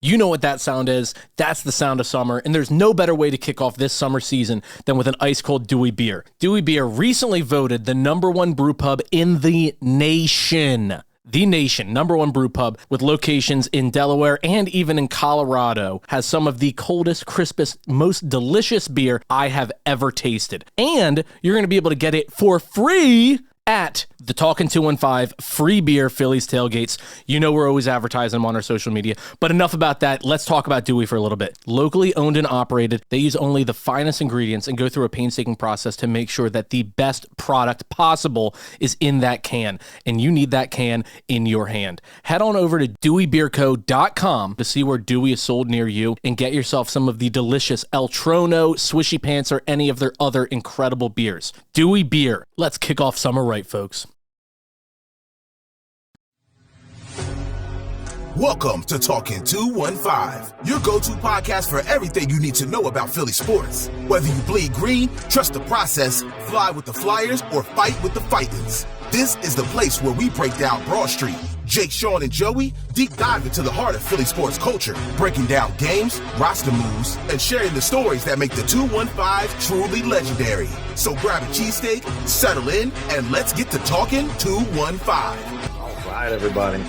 You know what that sound is. That's the sound of summer, and there's no better way to kick off this summer season than with an ice-cold Dewey beer. Dewey Beer recently voted the #1 brew pub in the nation. The nation, #1 brew pub with locations in Delaware and even in Colorado, has some of the coldest, crispest, most delicious beer I have ever tasted. And you're going to be able to get it for free at the Talkin 215 free beer Phillies tailgates. You know we're always advertising them on our social media, but enough about that. Let's talk about Dewey for a little bit. Locally owned and operated, they use only the finest ingredients and go through a painstaking process to make sure that the best product possible is in that can, and you need that can in your hand. Head on over to deweybeerco.com to see where Dewey is sold near you and get yourself some of the delicious El Trono, Swishy Pants, or any of their other incredible beers. Dewey Beer. Let's kick off summer right, folks. Welcome to Talkin 215, your go-to podcast for everything you need to know about Philly sports. Whether you bleed green, trust the process, fly with the Flyers, or fight with the Fightins, this is the place where we break down Broad Street. Jake, Shawn, and Joey deep dive into the heart of Philly sports culture, breaking down games, roster moves, and sharing the stories that make the 215 truly legendary. So grab a cheesesteak, settle in, and let's get to Talkin 215. All right, everybody.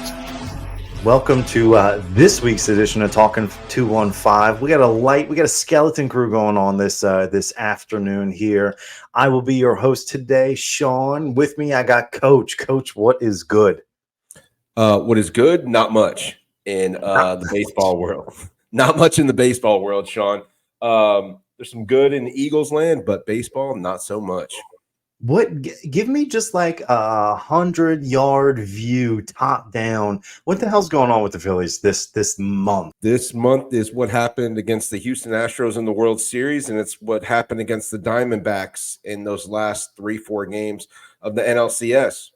Welcome to this week's edition of Talkin 215. We got a skeleton crew going on this afternoon here. I will be your host today, Shawn. With me, I got Coach. Coach, what is good? What is good? Not much in the baseball world. Not much in the baseball world, Shawn. There's some good in Eagles land, but baseball, not so much. What? Give me just like a 100-yard view, top down. What the hell's going on with the Phillies this month? This month is what happened against the Houston Astros in the World Series, and it's what happened against the Diamondbacks in those last 3-4 games of the NLCS.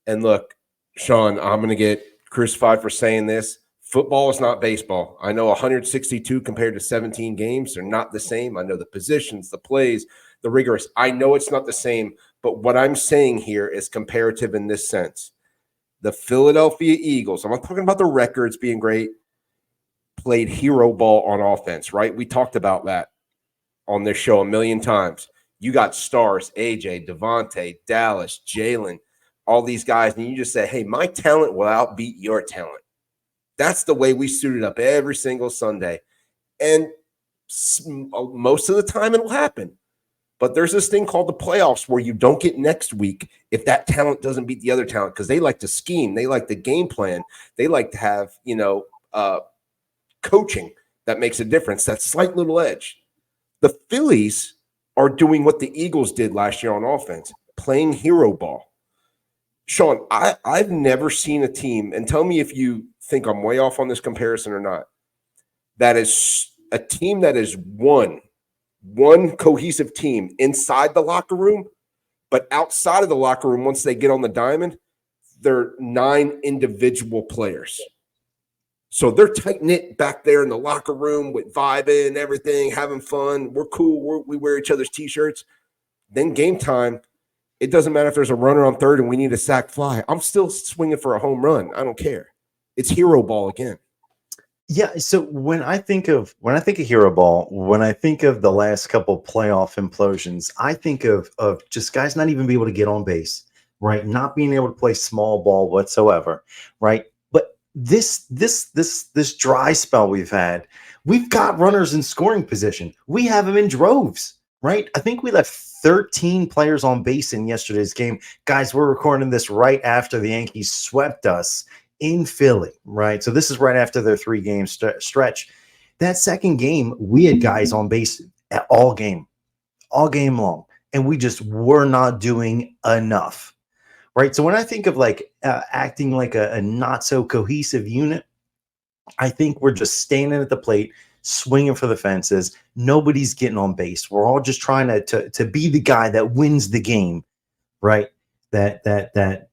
And look, Shawn, I'm going to get crucified for saying this. Football is not baseball. I know 162 compared to 17 games are not the same. I know the positions, the plays, the rigorous. I know it's not the same, but what I'm saying here is comparative in this sense. The Philadelphia Eagles, I'm not talking about the records being great, played hero ball on offense, right? We talked about that on this show a million times. You got stars, AJ, Devontae, Dallas, Jalen, all these guys, and you just say, hey, my talent will outbeat your talent. That's the way we suited up every single Sunday. And most of the time it'll happen. But there's this thing called the playoffs where you don't get next week if that talent doesn't beat the other talent, because they like to scheme. They like the game plan. They like to have, coaching that makes a difference, that slight little edge. The Phillies are doing what the Eagles did last year on offense, playing hero ball. Shawn, I've never seen a team, and tell me if you think I'm way off on this comparison or not, that is a team that is one cohesive team inside the locker room, but outside of the locker room, once they get on the diamond, they're 9 individual players. So they're tight-knit back there in the locker room with vibing, everything, having fun. We're cool. We wear each other's T-shirts. Then game time, it doesn't matter if there's a runner on third and we need a sac fly. I'm still swinging for a home run. I don't care. It's hero ball again. Yeah, so when I think of hero ball, when I think of the last couple playoff implosions, I think of just guys not even being able to get on base, right? Not being able to play small ball whatsoever, right? But this dry spell we've had, we've got runners in scoring position. We have them in droves, right? I think we left 13 players on base in yesterday's game. Guys, we're recording this right after the Yankees swept us in Philly, right? So this is right after their 3-game stretch. That second game, we had guys on base all game long, and we just were not doing enough, right? So when I think of like acting like a not so cohesive unit, I think we're just standing at the plate, swinging for the fences. Nobody's getting on base. We're all just trying to be the guy that wins the game, right? That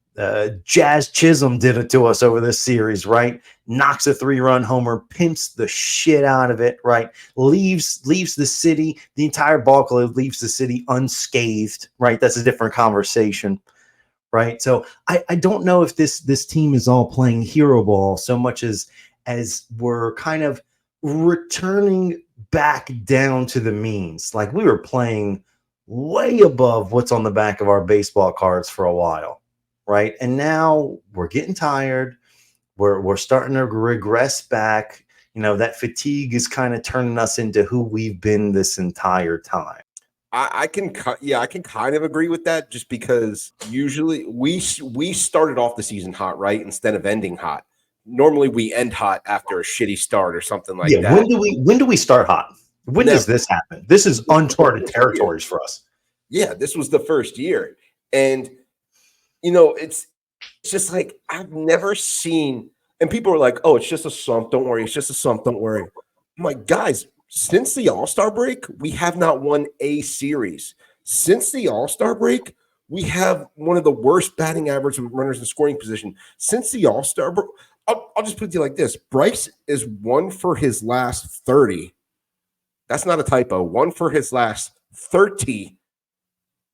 Jazz Chisholm did it to us over this series, right? Knocks a 3-run homer, pimps the shit out of it, right? Leaves the city, the entire ball club leaves the city unscathed, right? That's a different conversation, right? So I don't know if this team is all playing hero ball so much as as we're kind of returning back down to the means. Like we were playing way above what's on the back of our baseball cards for a while, right? And now we're getting tired. We're starting to regress back. That fatigue is kind of turning us into who we've been this entire time. I can kind of agree with that, just because usually we started off the season hot, right? Instead of ending hot. Normally we end hot after a shitty start or something like that. When do we start hot? When does this happen? This is uncharted territories for us. Yeah, this was the first year. And it's just like I've never seen, and people are like, oh, it's just a slump, don't worry, it's just a slump, don't worry. I'm like, guys, since the All-Star break, we have not won a series. Since the All-Star break, we have one of the worst batting average of runners in scoring position. Since the All-Star break, I'll just put it to you like this. Bryce is 1 for his last 30. That's not a typo. 1 for his last 30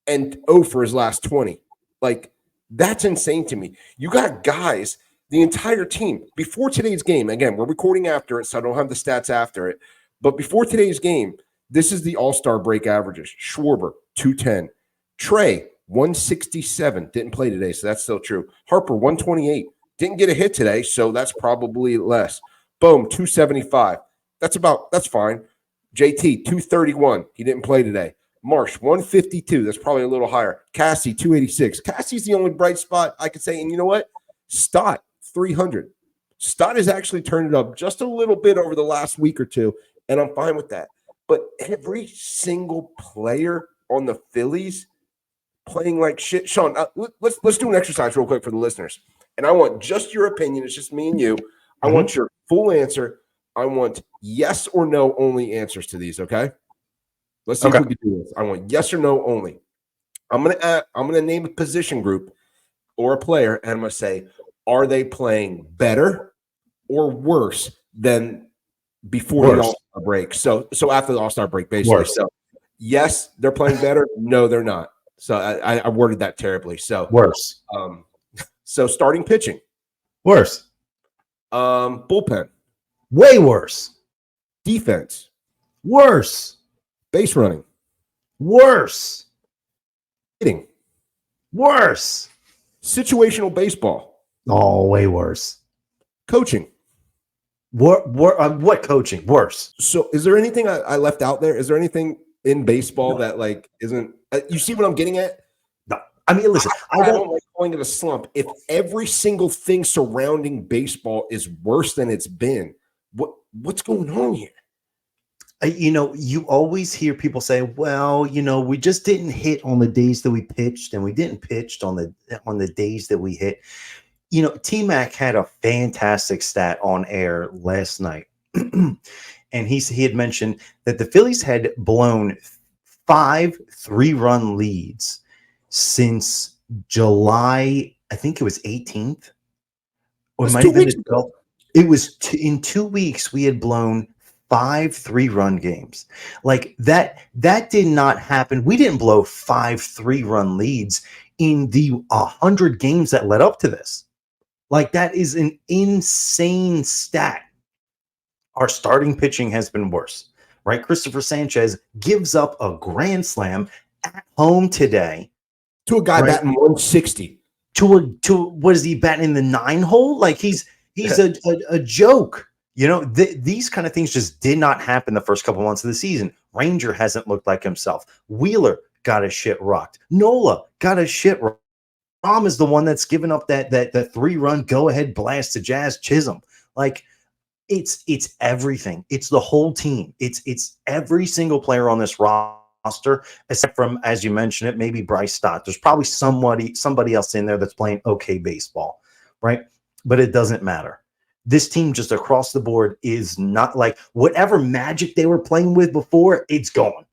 and 0 for his last 20. Like, that's insane to me. You got guys, the entire team, before today's game. Again, we're recording after it, so I don't have the stats after it. But before today's game, this is the All-Star break averages. Schwarber, 210. Trea, 167. Didn't play today, so that's still true. Harper, 128. Didn't get a hit today, so that's probably less. Boom, 275. That's fine. JT, 231. He didn't play today. Marsh, 152. That's probably a little higher. Cassie, 286. Cassie's the only bright spot I could say. And you know what? Stott, 300. Stott has actually turned it up just a little bit over the last week or two, and I'm fine with that. But every single player on the Phillies playing like shit. Shawn, let's do an exercise real quick for the listeners. And I want just your opinion. It's just me and you. I want your full answer. I want yes or no only answers to these, okay? Let's see if we can do this. I want yes or no only. I'm gonna name a position group or a player, and I'm gonna say, are they playing better or worse than before the All-Star break? So after the All-Star break, basically. Worse. So yes, they're playing better. No, they're not. So I worded that terribly. So worse. So starting pitching. Worse. Bullpen. Way worse. Defense. Worse. Base running. Worse. Hitting. Worse. Situational baseball. Oh, way worse. Coaching. What coaching? Worse. So is there anything I left out there? Is there anything in baseball that like isn't you see what I'm getting at? No. I mean, listen, I don't like calling it a slump. If every single thing surrounding baseball is worse than it's been, what's going on here? You always hear people say, well, we just didn't hit on the days that we pitched, and we didn't pitch on the days that we hit. T-Mac had a fantastic stat on air last night. And he had mentioned that the Phillies had blown 5 3-run leads since July, I think it was 18th. Or it might have been the 12th. It was in 2 weeks we had blown 5 3-run games. Like that did not happen. We didn't blow 5 3-run leads in the 100 games that led up to this. Like that is an insane stat. Our starting pitching has been worse, right? Christopher Sanchez gives up a grand slam at home today to a guy batting 160. To what is he batting in the 9 hole? Like he's a joke. These kind of things just did not happen the first couple months of the season. Ranger hasn't looked like himself. Wheeler got his shit rocked. Nola got his shit rocked. Rom is the one that's given up that 3-run go-ahead blast to Jazz Chisholm. Like it's everything. It's the whole team. It's every single player on this roster, except from, as you mentioned it, maybe Bryce Stott. There's probably somebody else in there that's playing okay baseball, right? But it doesn't matter. This team just across the board is not like whatever magic they were playing with before, it's gone.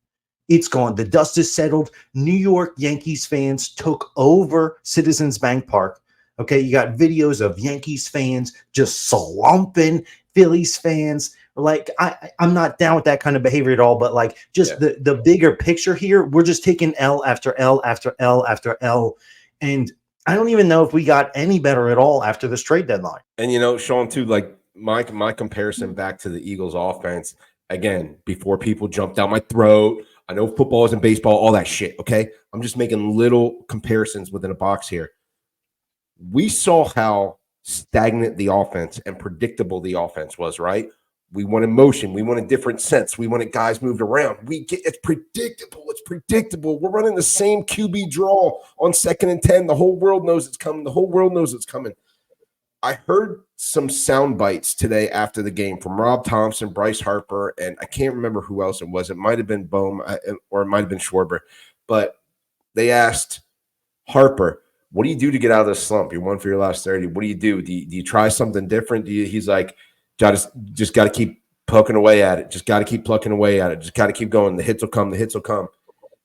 It's gone. The dust is settled. New York Yankees fans took over Citizens Bank Park. Okay, you got videos of Yankees fans just slumping Phillies fans. Like, I'm not down with that kind of behavior at all, but like just the bigger picture here, we're just taking L after L after L after L. And I don't even know if we got any better at all after this trade deadline. And, Shawn, too, like my comparison back to the Eagles offense, again, before people jump down my throat, I know football isn't baseball, all that shit, okay? I'm just making little comparisons within a box here. We saw how stagnant the offense and predictable the offense was, right? We wanted motion. We wanted different sense. We wanted guys moved around. It's predictable. It's predictable. We're running the same QB draw on 2nd and 10. The whole world knows it's coming. The whole world knows it's coming. I heard some sound bites today after the game from Rob Thomson, Bryce Harper, and I can't remember who else it was. It might have been Bohm or it might have been Schwarber. But they asked Harper, what do you do to get out of this slump? You're 1 for your last 30. What do you do? Do you try something different? He's like, just got to keep poking away at it. Just got to keep plucking away at it. Just got to keep going. The hits will come. The hits will come.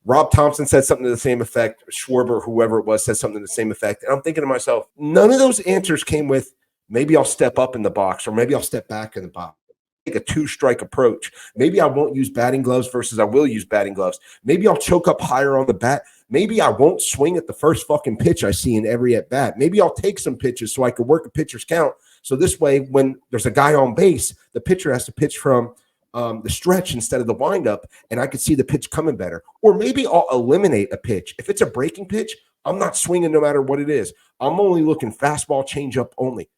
Rob Thomson said something to the same effect. Schwarber, whoever it was, said something to the same effect. And I'm thinking to myself, none of those answers came with maybe I'll step up in the box or maybe I'll step back in the box. Take a 2-strike approach. Maybe I won't use batting gloves versus I will use batting gloves. Maybe I'll choke up higher on the bat. Maybe I won't swing at the first fucking pitch I see in every at bat. Maybe I'll take some pitches so I can work a pitcher's count. So this way, when there's a guy on base, the pitcher has to pitch from the stretch instead of the windup, and I could see the pitch coming better. Or maybe I'll eliminate a pitch. If it's a breaking pitch, I'm not swinging no matter what it is. I'm only looking fastball, changeup only.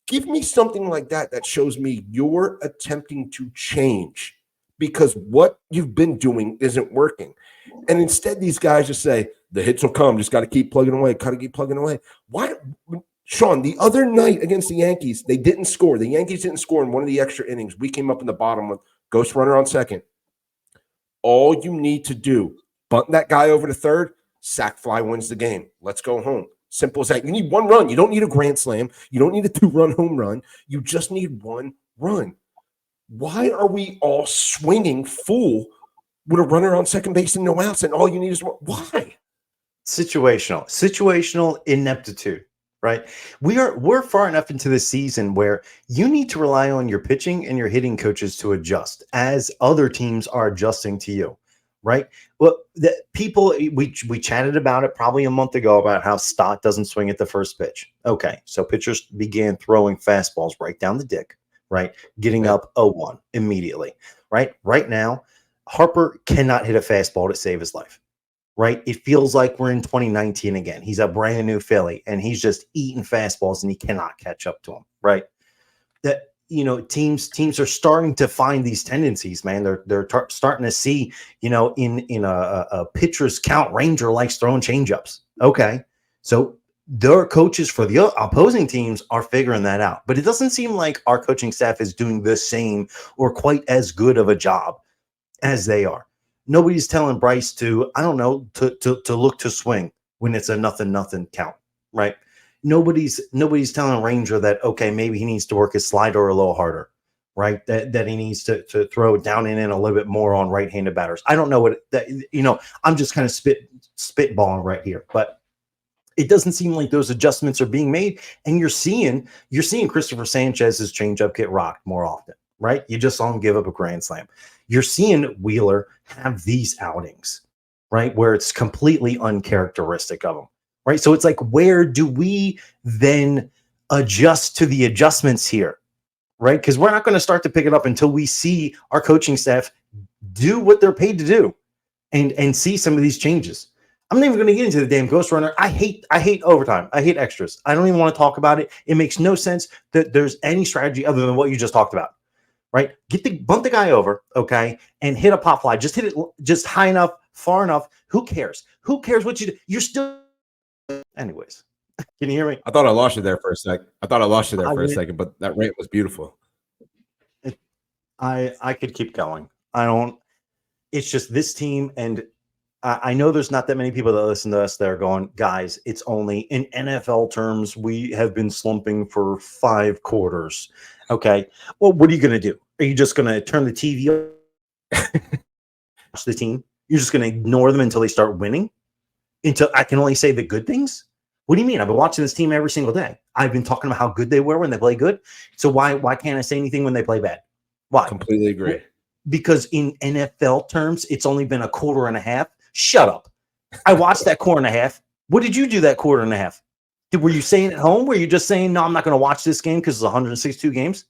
Give me something like that shows me you're attempting to change because what you've been doing isn't working. And instead, these guys just say, the hits will come. Just got to keep plugging away. Got to keep plugging away. Why, Shawn, the other night against the Yankees, they didn't score. The Yankees didn't score in one of the extra innings. We came up in the bottom with ghost runner on second. All you need to do, bunt that guy over to third, sack fly wins the game. Let's go home. Simple as that. You need one run. You don't need a grand slam. You don't need a 2-run home run. You just need one run. Why are we all swinging full with a runner on second base and no outs, and all you need is one? Why? Situational ineptitude, right? We're far enough into the season where you need to rely on your pitching and your hitting coaches to adjust as other teams are adjusting to you. Right. Well, the people we chatted about it probably a month ago about how Stott doesn't swing at the first pitch. OK, so pitchers began throwing fastballs right down the dick. Right. Getting up 0-1 immediately. Right now, Harper cannot hit a fastball to save his life. Right. It feels like we're in 2019 again. He's a brand new Philly and he's just eating fastballs and he cannot catch up to him. Right. That. Teams are starting to find these tendencies, man. They're starting to see, in a pitcher's count, Ranger likes throwing changeups. Okay, so their coaches for the opposing teams are figuring that out, but it doesn't seem like our coaching staff is doing the same or quite as good of a job as they are. Nobody's telling Bryce to look to swing when it's a 0-0 count, right? Nobody's telling Ranger that, okay, maybe he needs to work his slider a little harder, right? That he needs to throw down and in a little bit more on right-handed batters. I don't know I'm just kind of spitballing right here, but it doesn't seem like those adjustments are being made. And you're seeing Christopher Sanchez's changeup get rocked more often, right? You just saw him give up a grand slam. You're seeing Wheeler have these outings, right? Where it's completely uncharacteristic of him. Right. So it's like, where do we then adjust to the adjustments here? Right. Because we're not going to start to pick it up until we see our coaching staff do what they're paid to do and see some of these changes. I'm not even going to get into the damn ghost runner. I hate overtime. I hate extras. I don't even want to talk about it. It makes no sense that there's any strategy other than what you just talked about. Right. Bunt the guy over. OK. And hit a pop fly. Just hit it just high enough, far enough. Who cares? Who cares what you do? You're still. Anyways, can you hear me? I thought I lost you there for a second. But that rant was beautiful. I could keep going. It's just this team. And I know there's not that many people that listen to us that are going, guys, it's only in NFL terms. We have been slumping for 5 quarters. Okay. Well, what are you going to do? Are you just going to turn the TV off? Watch the team? You're just going to ignore them until they start winning? Until I can only say the good things? What do you mean? I've been watching this team every single day. I've been talking about how good they were when they play good. So why can't I say anything when they play bad? Why? Completely agree. Because in NFL terms, it's only been a quarter and a half. Shut up. I watched that quarter and a half. What did you do that quarter and a half? Were you saying at home? Were you just saying, no, I'm not going to watch this game because it's 162 games?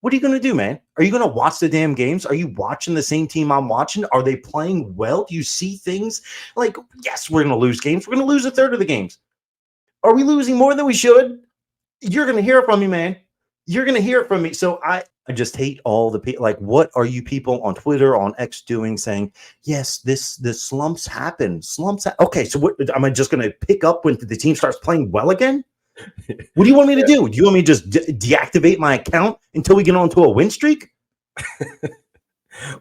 What are you going to do, man? Are you going to watch the damn games? Are you watching the same team I'm watching? Are they playing well? Do you see things like, yes, we're going to lose games. We're going to lose a third of the games. Are we losing more than we should? You're going to hear from me, man. You're going to hear from me. So I just hate all the people. Like, what are you people on Twitter, on X doing saying, yes, the slumps happen. Okay, so what am I just going to pick up when the team starts playing well again? What do you want me to do? Do you want me to just deactivate my account until we get onto a win streak?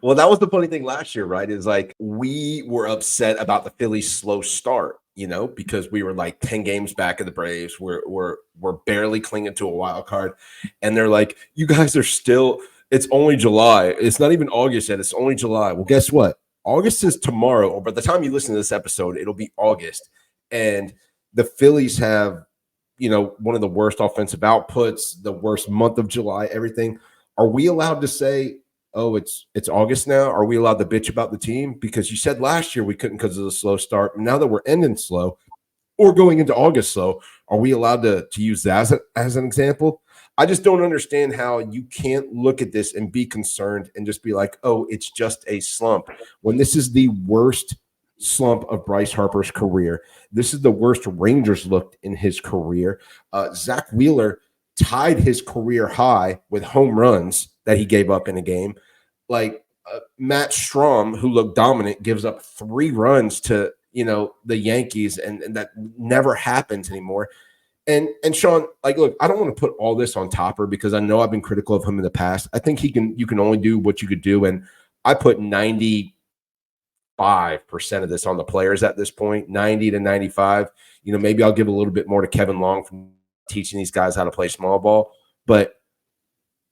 Well, that was the funny thing last year, right? Is like we were upset about the Phillies' slow start, because we were like 10 games back of the Braves. We're barely clinging to a wild card. And they're like, you guys are still, it's only July. It's not even August yet. It's only July. Well, guess what? August is tomorrow. Or by the time you listen to this episode, it'll be August. And the Phillies have, one of the worst offensive outputs, the worst month of July, everything. Are we allowed to say, oh, it's August now? Are we allowed to bitch about the team? Because you said last year we couldn't because of the slow start. Now that we're ending slow or going into August slow, are we allowed to use that as an example? I just don't understand how you can't look at this and be concerned and just be like, oh, it's just a slump, when this is the worst slump of Bryce Harper's career. This is the worst Rangers looked in his career. Zach Wheeler tied his career high with home runs that he gave up in a game. Like Matt Strom, who looked dominant, gives up 3 runs to, the Yankees, and that never happens anymore. And Shawn, like, look, I don't want to put all this on Topper because I know I've been critical of him in the past. I think you can only do what you could do. And I put 95% of this on the players at this point, 90 to 95. Maybe I'll give a little bit more to Kevin Long from teaching these guys how to play small ball. But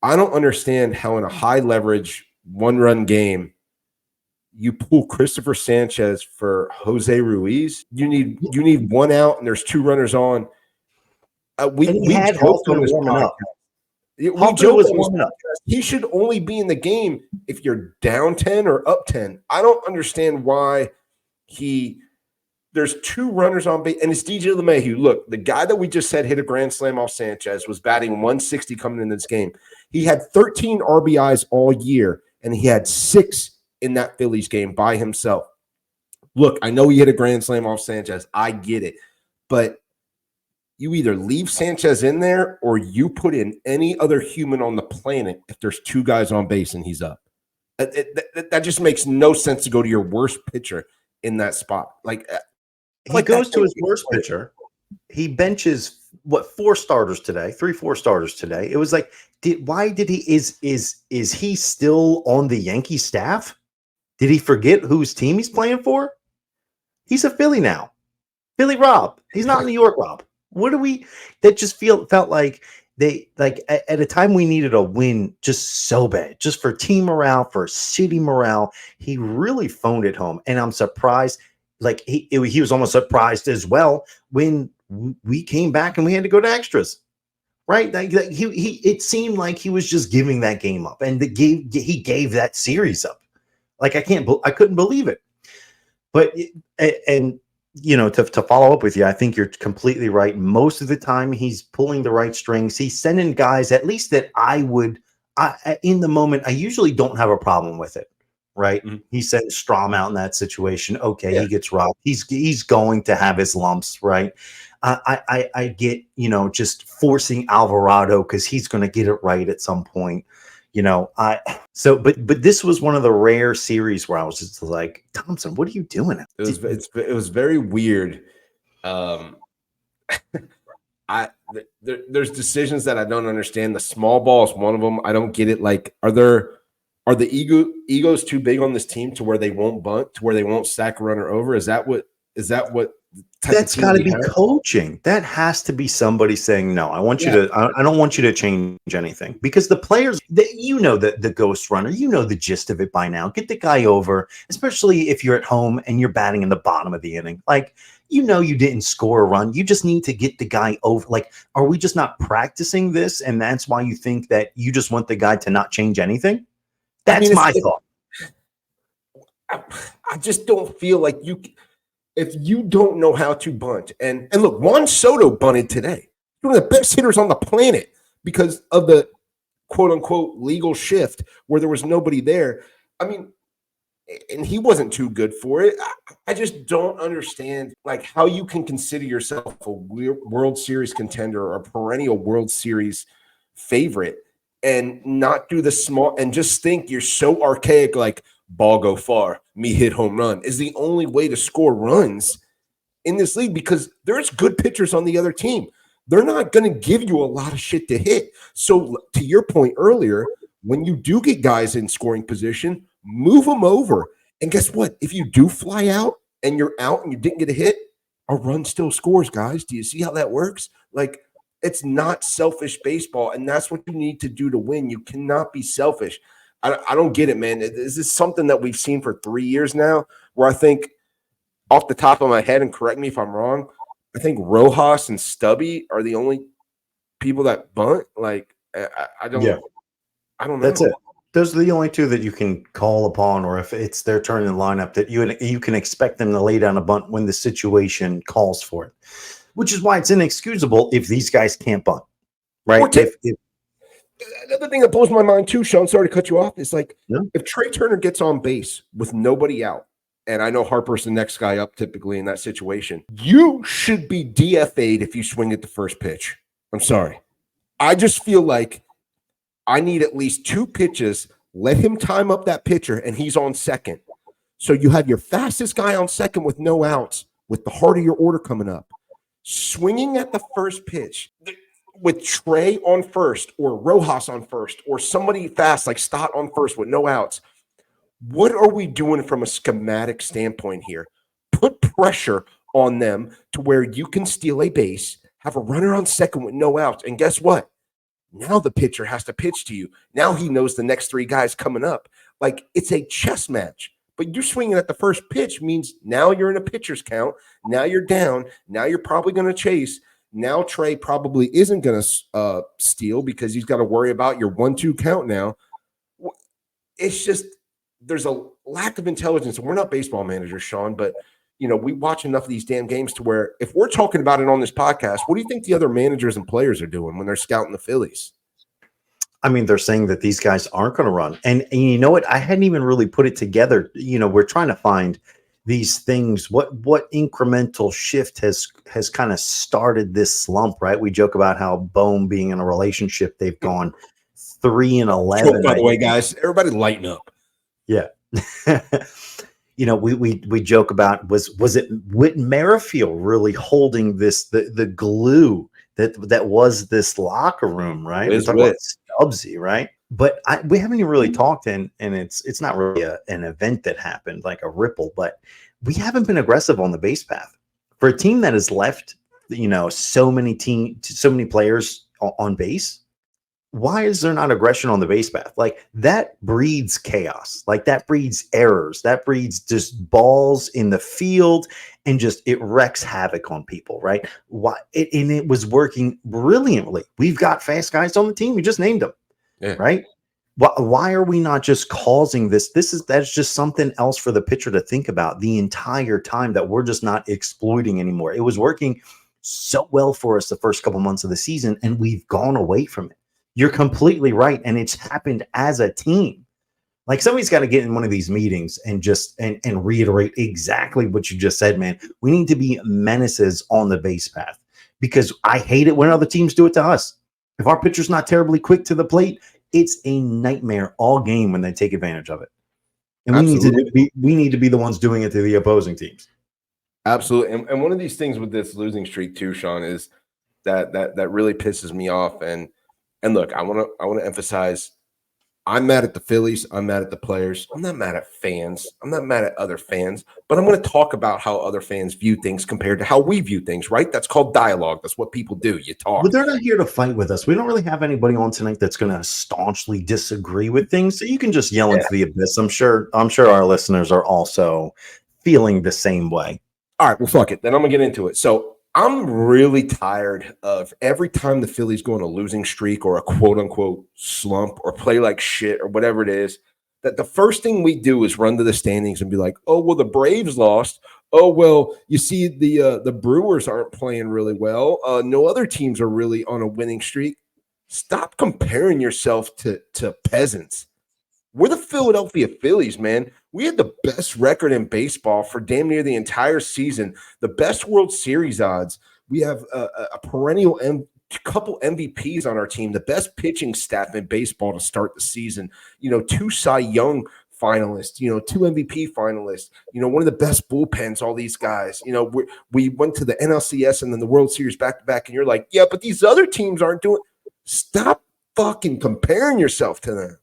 I don't understand how in a high leverage 1-run game you pull Christopher Sanchez for Jose Ruiz. You need 1 out and there's 2 runners on. We had Harper warming up. Harper was warming up. He should only be in the game if you're down 10 or up 10. I don't understand why there's 2 runners on base, and it's DJ LeMahieu. Look, the guy that we just said hit a grand slam off Sanchez was batting 160 coming into this game. He had 13 RBIs all year, and he had 6 in that Phillies game by himself. Look, I know he hit a grand slam off Sanchez. I get it. But you either leave Sanchez in there or you put in any other human on the planet if there's 2 guys on base and he's up. That just makes no sense to go to your worst pitcher in that spot. He goes to his worst pitcher. He benches 4 starters today, 3-4 starters today. It was like, is he still on the Yankee staff? Did he forget whose team he's playing for? He's a Philly now. Philly Rob. He's not New York Rob. That just felt like they, like, at a time we needed a win just so bad, just for team morale, for city morale. He really phoned it home. And I'm surprised. Like he was almost surprised as well when we came back and we had to go to extras, right? Like it seemed like he was just giving that game up, and he gave that series up. Like I couldn't believe it. But to follow up with you, I think you're completely right. Most of the time, he's pulling the right strings. He's sending guys, at least that in the moment, I usually don't have a problem with it. Right. Mm-hmm. He sent Strom out in that situation. Okay. Yeah. He gets robbed. He's going to have his lumps. Right. I get, just forcing Alvarado because he's going to get it right at some point. But this was one of the rare series where I was just like, Thomson, what are you doing? It was very weird. There's decisions that I don't understand. The small ball is one of them. I don't get it. Like, are the egos too big on this team to where they won't bunt, to where they won't sack a runner over? Is that what that's got to be coaching? That has to be somebody saying, no, I want you to, I don't want you to change anything, because the players, the ghost runner, the gist of it by now. Get the guy over, especially if you're at home and you're batting in the bottom of the inning. Like, you didn't score a run. You just need to get the guy over. Like, are we just not practicing this? And that's why you think that you just want the guy to not change anything? That's my thought. I just don't feel like if you don't know how to bunt, and look, Juan Soto bunted today. One of the best hitters on the planet because of the quote unquote legal shift where there was nobody there. I mean, and he wasn't too good for it. I just don't understand like how you can consider yourself a World Series contender or a perennial World Series favorite and not do the small and just think you're so archaic, like ball go far, me hit home run is the only way to score runs in this league because there's good pitchers on the other team. They're not going to give you a lot of shit to hit. So to your point earlier, when you do get guys in scoring position, move them over. And guess what? If you do fly out and you're out and you didn't get a hit, a run still scores, guys. Do you see how that works? Like, it's not selfish baseball, and that's what you need to do to win. You cannot be selfish. I don't get it, man. This is something that we've seen for 3 years now where I think off the top of my head, and correct me if I'm wrong, I think Rojas and Stubby are the only people that bunt. Like, I don't know. That's it. Those are the only two that you can call upon, or if it's their turn in the lineup, that you can expect them to lay down a bunt when the situation calls for it. Which is why it's inexcusable if these guys can't bunt, right? Another thing that blows my mind too, Shawn, sorry to cut you off, is like if Trea Turner gets on base with nobody out, and I know Harper's the next guy up typically in that situation, you should be DFA'd if you swing at the first pitch. I'm sorry. I just feel like I need at least 2 pitches. Let him time up that pitcher, and he's on second. So you have your fastest guy on second with no outs, with the heart of your order coming up. Swinging at the first pitch with Trea on first or Rojas on first or somebody fast like Stott on first with no outs. What are we doing from a schematic standpoint here? Put pressure on them to where you can steal a base, have a runner on second with no outs, and guess what? Now the pitcher has to pitch to you. Now he knows the next 3 guys coming up. Like, it's a chess match. But you swinging at the first pitch means now you're in a pitcher's count. Now you're down. Now you're probably going to chase. Now Trea probably isn't going to steal because he's got to worry about your 1-2 count now. It's just there's a lack of intelligence. And we're not baseball managers, Shawn, but we watch enough of these damn games to where if we're talking about it on this podcast, what do you think the other managers and players are doing when they're scouting the Phillies? I mean, they're saying that these guys aren't going to run. And you know what? I hadn't even really put it together. We're trying to find these things. What incremental shift has kind of started this slump, right? We joke about how Bohm being in a relationship, they've gone 3-11. By the way, guys, everybody lighten up. Yeah. We joke about was it Whit Merrifield really holding the glue that was this locker room, right? We're talking about Stubbsy, right? But we haven't even really talked, and it's not really an event that happened like a ripple, but we haven't been aggressive on the base path for a team that has left, so many players on base. Why is there not aggression on the base path? Like, that breeds chaos. Like, that breeds errors. That breeds just balls in the field, and just it wreaks havoc on people, right? And it was working brilliantly. We've got fast guys on the team. We just named them, right? Why are we not just causing this? That's just something else for the pitcher to think about the entire time that we're just not exploiting anymore. It was working so well for us the first couple months of the season, and we've gone away from it. You're completely right. And it's happened as a team. Like, somebody's got to get in one of these meetings and just and reiterate exactly what you just said, man. We need to be menaces on the base path, because I hate it when other teams do it to us. If our pitcher's not terribly quick to the plate, it's a nightmare all game when they take advantage of it. And we need to be the ones doing it to the opposing teams. Absolutely. And one of these things with this losing streak too, Shawn, is that really pisses me off. And look, I want to emphasize, I'm mad at the Phillies. I'm mad at the players. I'm not mad at fans. I'm not mad at other fans. But I'm going to talk about how other fans view things compared to how we view things, right? That's called dialogue. That's what people do. You talk. But they're not here to fight with us. We don't really have anybody on tonight that's going to staunchly disagree with things. So you can just yell into the abyss. I'm sure our listeners are also feeling the same way. All right, well, fuck it. Then I'm going to get into it. So I'm really tired of every time the Phillies go on a losing streak or a quote-unquote slump or play like shit or whatever it is, that the first thing we do is run to the standings and be like, oh, well, the Braves lost. Oh, well, you see the Brewers aren't playing really well. No other teams are really on a winning streak. Stop comparing yourself to peasants. We're the Philadelphia Phillies, man. We had the best record in baseball for damn near the entire season, the best World Series odds. We have a perennial couple MVPs on our team, the best pitching staff in baseball to start the season. 2 Cy Young finalists, 2 MVP finalists, one of the best bullpens, all these guys. We went to the NLCS and then the World Series back to back, and you're like, yeah, but these other teams aren't doing. Stop fucking comparing yourself to them.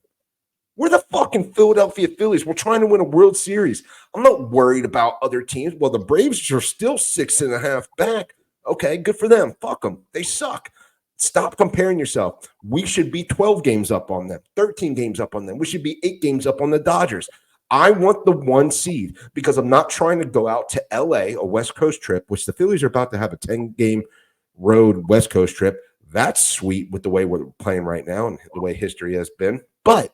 We're the fucking Philadelphia Phillies. We're trying to win a World Series. I'm not worried about other teams. Well, the Braves are still 6.5 back. Okay, good for them. Fuck them. They suck. Stop comparing yourself. We should be 12 games up on them, 13 games up on them. We should be 8 games up on the Dodgers. I want the 1 seed because I'm not trying to go out to LA, a West Coast trip, which the Phillies are about to have a 10-game road West Coast trip. That's sweet with the way we're playing right now and the way history has been. But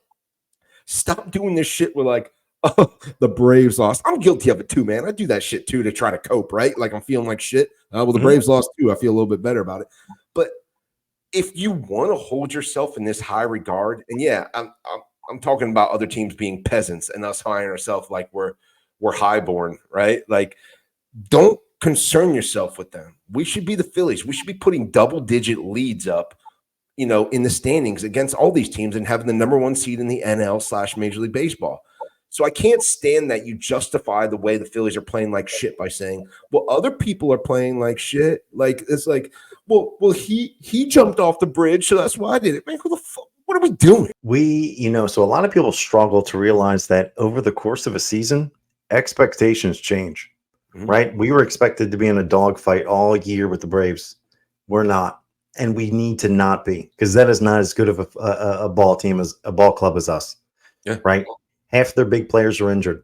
stop doing this shit with like, oh, the Braves lost. I'm guilty of it too, man. I do that shit too to try to cope, right? Like I'm feeling like shit. Well, the Braves lost too. I feel a little bit better about it. But if you want to hold yourself in this high regard, and yeah, I'm talking about other teams being peasants and us hiring ourselves like we're highborn, right? Like, don't concern yourself with them. We should be the Phillies. We should be putting double-digit leads up, in the standings against all these teams and having the number 1 seed in the NL/Major League Baseball. So I can't stand that you justify the way the Phillies are playing like shit by saying, well, other people are playing like shit. Like, it's like, well, he jumped off the bridge, so that's why I did it. Man, who the fuck? What are we doing? So a lot of people struggle to realize that over the course of a season, expectations change, right? We were expected to be in a dogfight all year with the Braves. We're not. And we need to not be, because that is not as good of a ball team as a ball club as us. Yeah. Right. Half their big players are injured.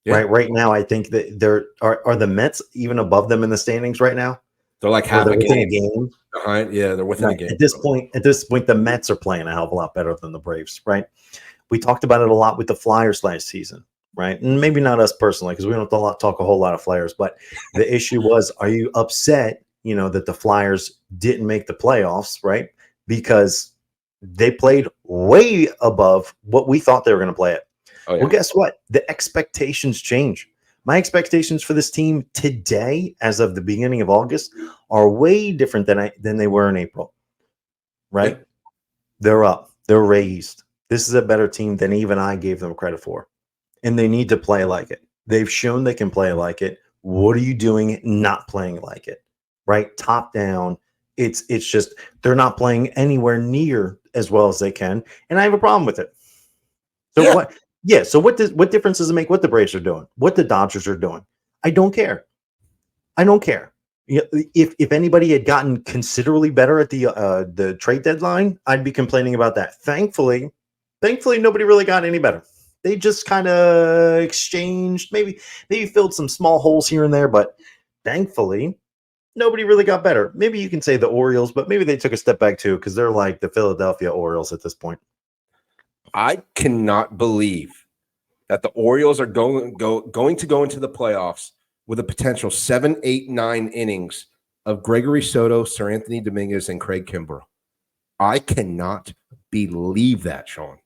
Yeah. Right now, I think that there are the Mets even above them in the standings right now. They're like half a game behind. Yeah, they're within a game. At this point, the Mets are playing a hell of a lot better than the Braves. Right. We talked about it a lot with the Flyers last season. Right. And maybe not us personally, because we don't talk a whole lot of Flyers. But the issue was, are you upset, that the Flyers didn't make the playoffs, right? Because they played way above what we thought they were going to play at. Oh, yeah. Well, guess what? The expectations change. My expectations for this team today, as of the beginning of August, are way different than they were in April, right? Yeah. They're up. They're raised. This is a better team than even I gave them credit for. And they need to play like it. They've shown they can play like it. What are you doing not playing like it? Right? Top down. It's just they're not playing anywhere near as well as they can. And I have a problem with it. So yeah. What? Yeah. So what difference does it make what the Braves are doing? What the Dodgers are doing? I don't care. If anybody had gotten considerably better at the trade deadline, I'd be complaining about that. Thankfully, nobody really got any better. They just kind of exchanged, maybe filled some small holes here and there, but thankfully, nobody really got better. Maybe you can say the Orioles, but maybe they took a step back too, because they're like the Philadelphia Orioles at this point. I cannot believe that the Orioles are going to go into the playoffs with a potential 7, 8, 9 innings of Gregory Soto, Sirianni Dominguez, and Craig Kimbrell. I cannot believe that, Shawn.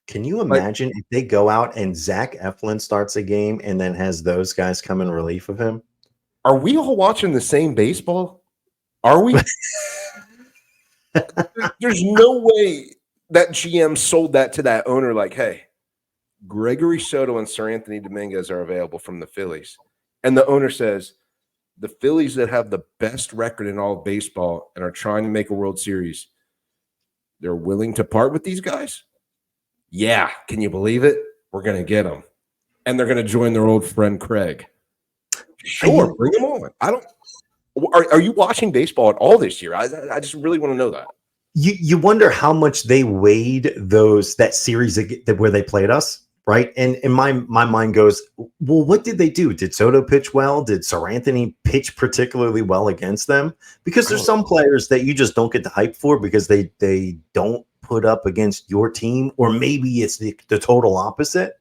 Can you imagine if they go out and Zach Eflin starts a game and then has those guys come in relief of him? Are we all watching the same baseball? Are we? There's no way that GM sold that to that owner like, hey, Gregory Soto and Sirianni Dominguez are available from the Phillies. And the owner says, the Phillies that have the best record in all of baseball and are trying to make a World Series, they're willing to part with these guys? Yeah. Can you believe it? We're going to get them. And they're going to join their old friend Craig. Sure, bring them on. Are you watching baseball at all this year? I just really want to know that. You wonder how much they weighed that series where they played us, right? And my mind goes, well, what did they do? Did Soto pitch well? Did Sirianni pitch particularly well against them? Because there's some players that you just don't get the hype for because they don't put up against your team, or maybe it's the total opposite.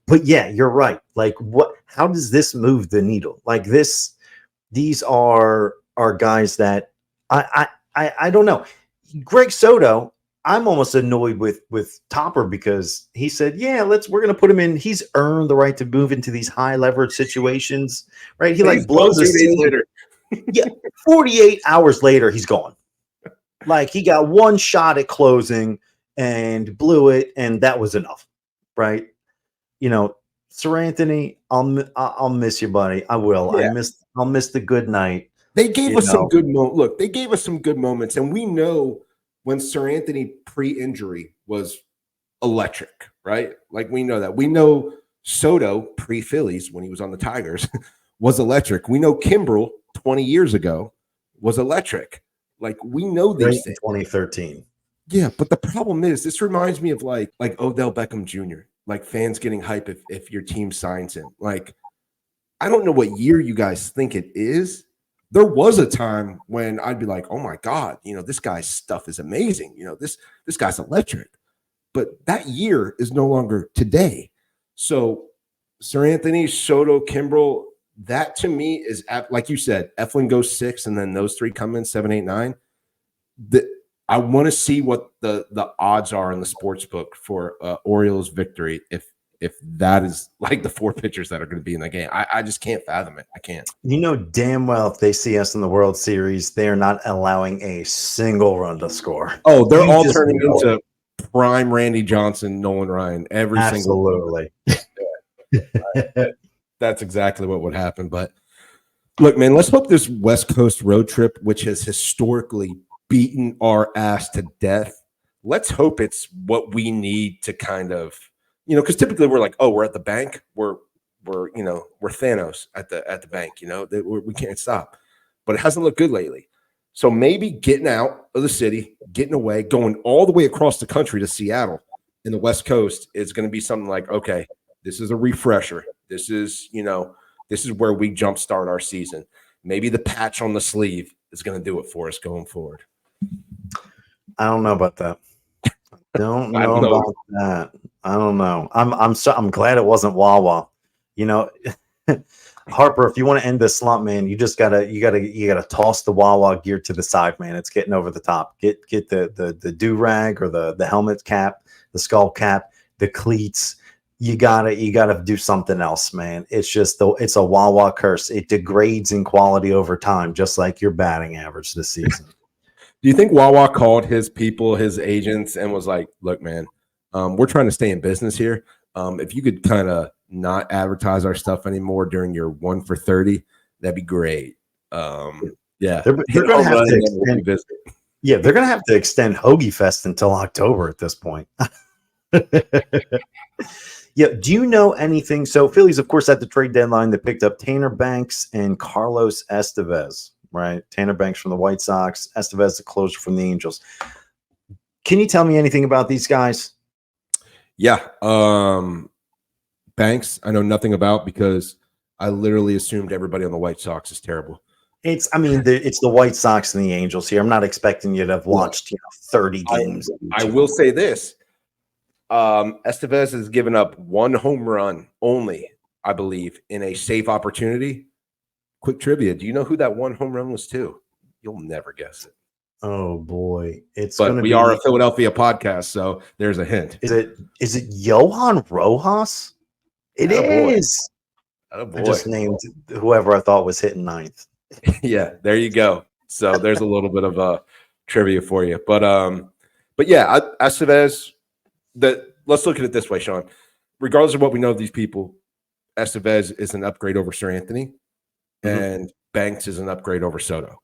But yeah, you're right. Like, how does this move the needle? Like these are guys that I don't know. Greg Soto, I'm almost annoyed with Topper because he said, "Yeah, we're gonna put him in. He's earned the right to move into these high leverage situations, right?" He like blows a seat later. Yeah, 48 hours later, he's gone. Like he got one shot at closing and blew it, and that was enough, right? Sir Anthony, I'll miss you, buddy. I will. Yeah. I'll miss the good night. They gave us some good moments. Look, they gave us some good moments, and we know when Sir Anthony pre-injury was electric, right? Like we know that. We know Soto pre-Phillies when he was on the Tigers was electric. We know Kimbrel 20 years ago was electric. Like we know these things. 2013. Yeah, but the problem is this reminds me of like Odell Beckham Jr., like fans getting hype if your team signs him. Like, I don't know what year you guys think it is. There was a time when I'd be like, oh my God, this guy's stuff is amazing. This guy's electric. But that year is no longer today. So Sir Anthony, Soto, Kimbrel, that to me is, like you said, Eflin goes 6, and then those 3 come in 7, 8, 9. I want to see what the odds are in the sports book for Orioles victory if that is like the 4 pitchers that are going to be in the game. I just can't fathom it. I can't. Damn well if they see us in the World Series, they're not allowing a single run to score. Oh, they're all turning into prime Randy Johnson, Nolan Ryan, every single. That's exactly what would happen. But look, man, let's hope this West Coast road trip, which has historically beaten our ass to death, let's hope it's what we need to kind of, because typically we're like, oh, we're at the bank, we're Thanos at the bank, we can't stop, but it hasn't looked good lately. So maybe getting out of the city, getting away, going all the way across the country to Seattle in the West Coast is going to be something like, okay, this is a refresher. This is where we jumpstart our season. Maybe the patch on the sleeve is going to do it for us going forward. I don't know about that. Don't know about that. I don't know. I'm glad it wasn't Wawa. Harper, if you want to end this slump, man, you gotta toss the Wawa gear to the side, man. It's getting over the top. Get the do-rag or the helmet cap, the skull cap, the cleats. You gotta do something else, man. It's a Wawa curse. It degrades in quality over time, just like your batting average this season. Do you think Wawa called his people, his agents, and was like, look, man, we're trying to stay in business here. If you could kind of not advertise our stuff anymore during your 1 for 30, that'd be great. Yeah. They're going to have to extend. Yeah, they're going to have to extend Hoagie Fest until October at this point. Yeah. Do you know anything? So Phillies, of course, at the trade deadline, they picked up Tanner Banks and Carlos Estevez. Right, Tanner Banks from the White Sox, Estevez the closer from the Angels. Can you tell me anything about these guys? Yeah, Banks, I know nothing about because I literally assumed everybody on the White Sox is terrible. It's the White Sox and the Angels here. I'm not expecting you to have watched 30 games. I will say this: Estevez has given up 1 home run only, I believe, in a safe opportunity. Quick trivia. Do you know who that 1 home run was to? You'll never guess it. Oh boy. We are a Philadelphia podcast, so there's a hint. Is it Johan Rojas? It is. I just named whoever I thought was hitting 9th. Yeah, there you go. So there's a little bit of trivia for you. But yeah, Estevez, let's look at it this way, Shawn. Regardless of what we know of these people, Estevez is an upgrade over Sir Anthony. And Banks is an upgrade over Soto.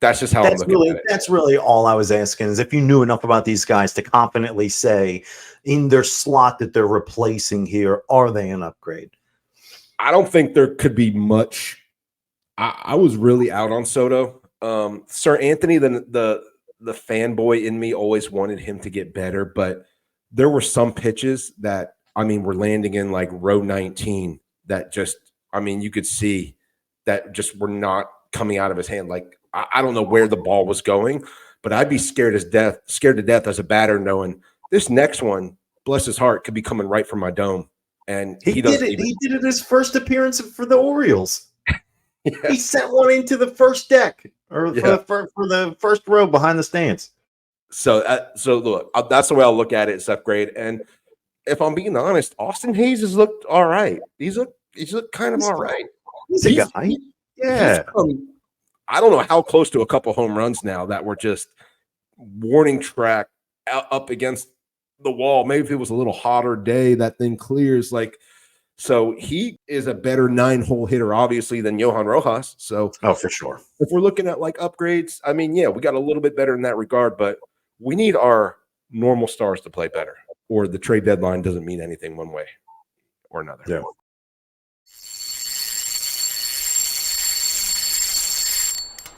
That's just how I'm looking at it. That's really all I was asking is if you knew enough about these guys to confidently say in their slot that they're replacing here, are they an upgrade? I don't think there could be much. I was really out on Soto. Sir Anthony, the fanboy in me always wanted him to get better, but there were some pitches that, were landing in like row 19 that just, you could see that just were not coming out of his hand. Like, I don't know where the ball was going, but I'd be scared to death as a batter knowing this next one, bless his heart, could be coming right from my dome. And he did it. He did it his first appearance for the Orioles. Yeah. He sent one into the first deck or for the first row behind the stands. So look, that's the way I'll look at it. It's upgrade. And if I'm being honest, Austin Hayes has looked all right. He's looked kind of all right. He's a guy. He's come, I don't know how close to a couple home runs now that were just warning track up against the wall. Maybe if it was a little hotter day, that thing clears. Like, so he is a better 9-hole hitter, obviously, than Johan Rojas. So, for sure. If we're looking at like upgrades, I mean, yeah, we got a little bit better in that regard, but we need our normal stars to play better, or the trade deadline doesn't mean anything one way or another. Yeah.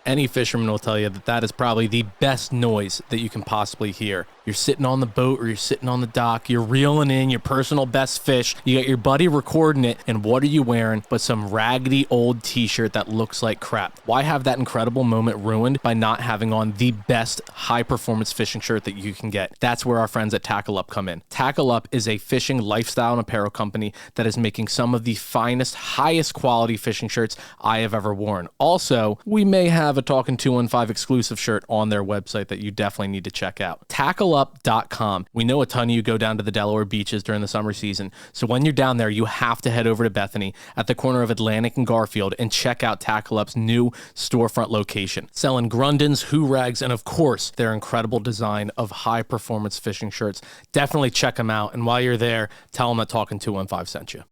Any fisherman will tell you that that is probably the best noise that you can possibly hear. You're sitting on the boat or you're sitting on the dock, you're reeling in your personal best fish, you got your buddy recording it, and what are you wearing but some raggedy old t-shirt that looks like crap? Why have that incredible moment ruined by not having on the best high-performance fishing shirt that you can get? That's where our friends at Tackle Up come in. Tackle Up is a fishing lifestyle and apparel company that is making some of the finest, highest quality fishing shirts I have ever worn. Also, we may have a Talkin 215 exclusive shirt on their website that you definitely need to check out. TackleUp.com. We know a ton of you go down to the Delaware beaches during the summer season, so when you're down there, you have to head over to Bethany at the corner of Atlantic and Garfield and check out Tackle Up's new storefront location. Selling Grundens, Hoo-Rags, and of course, their incredible design of high-performance fishing shirts. Definitely check them out, and while you're there, tell them that Talkin 215 sent you.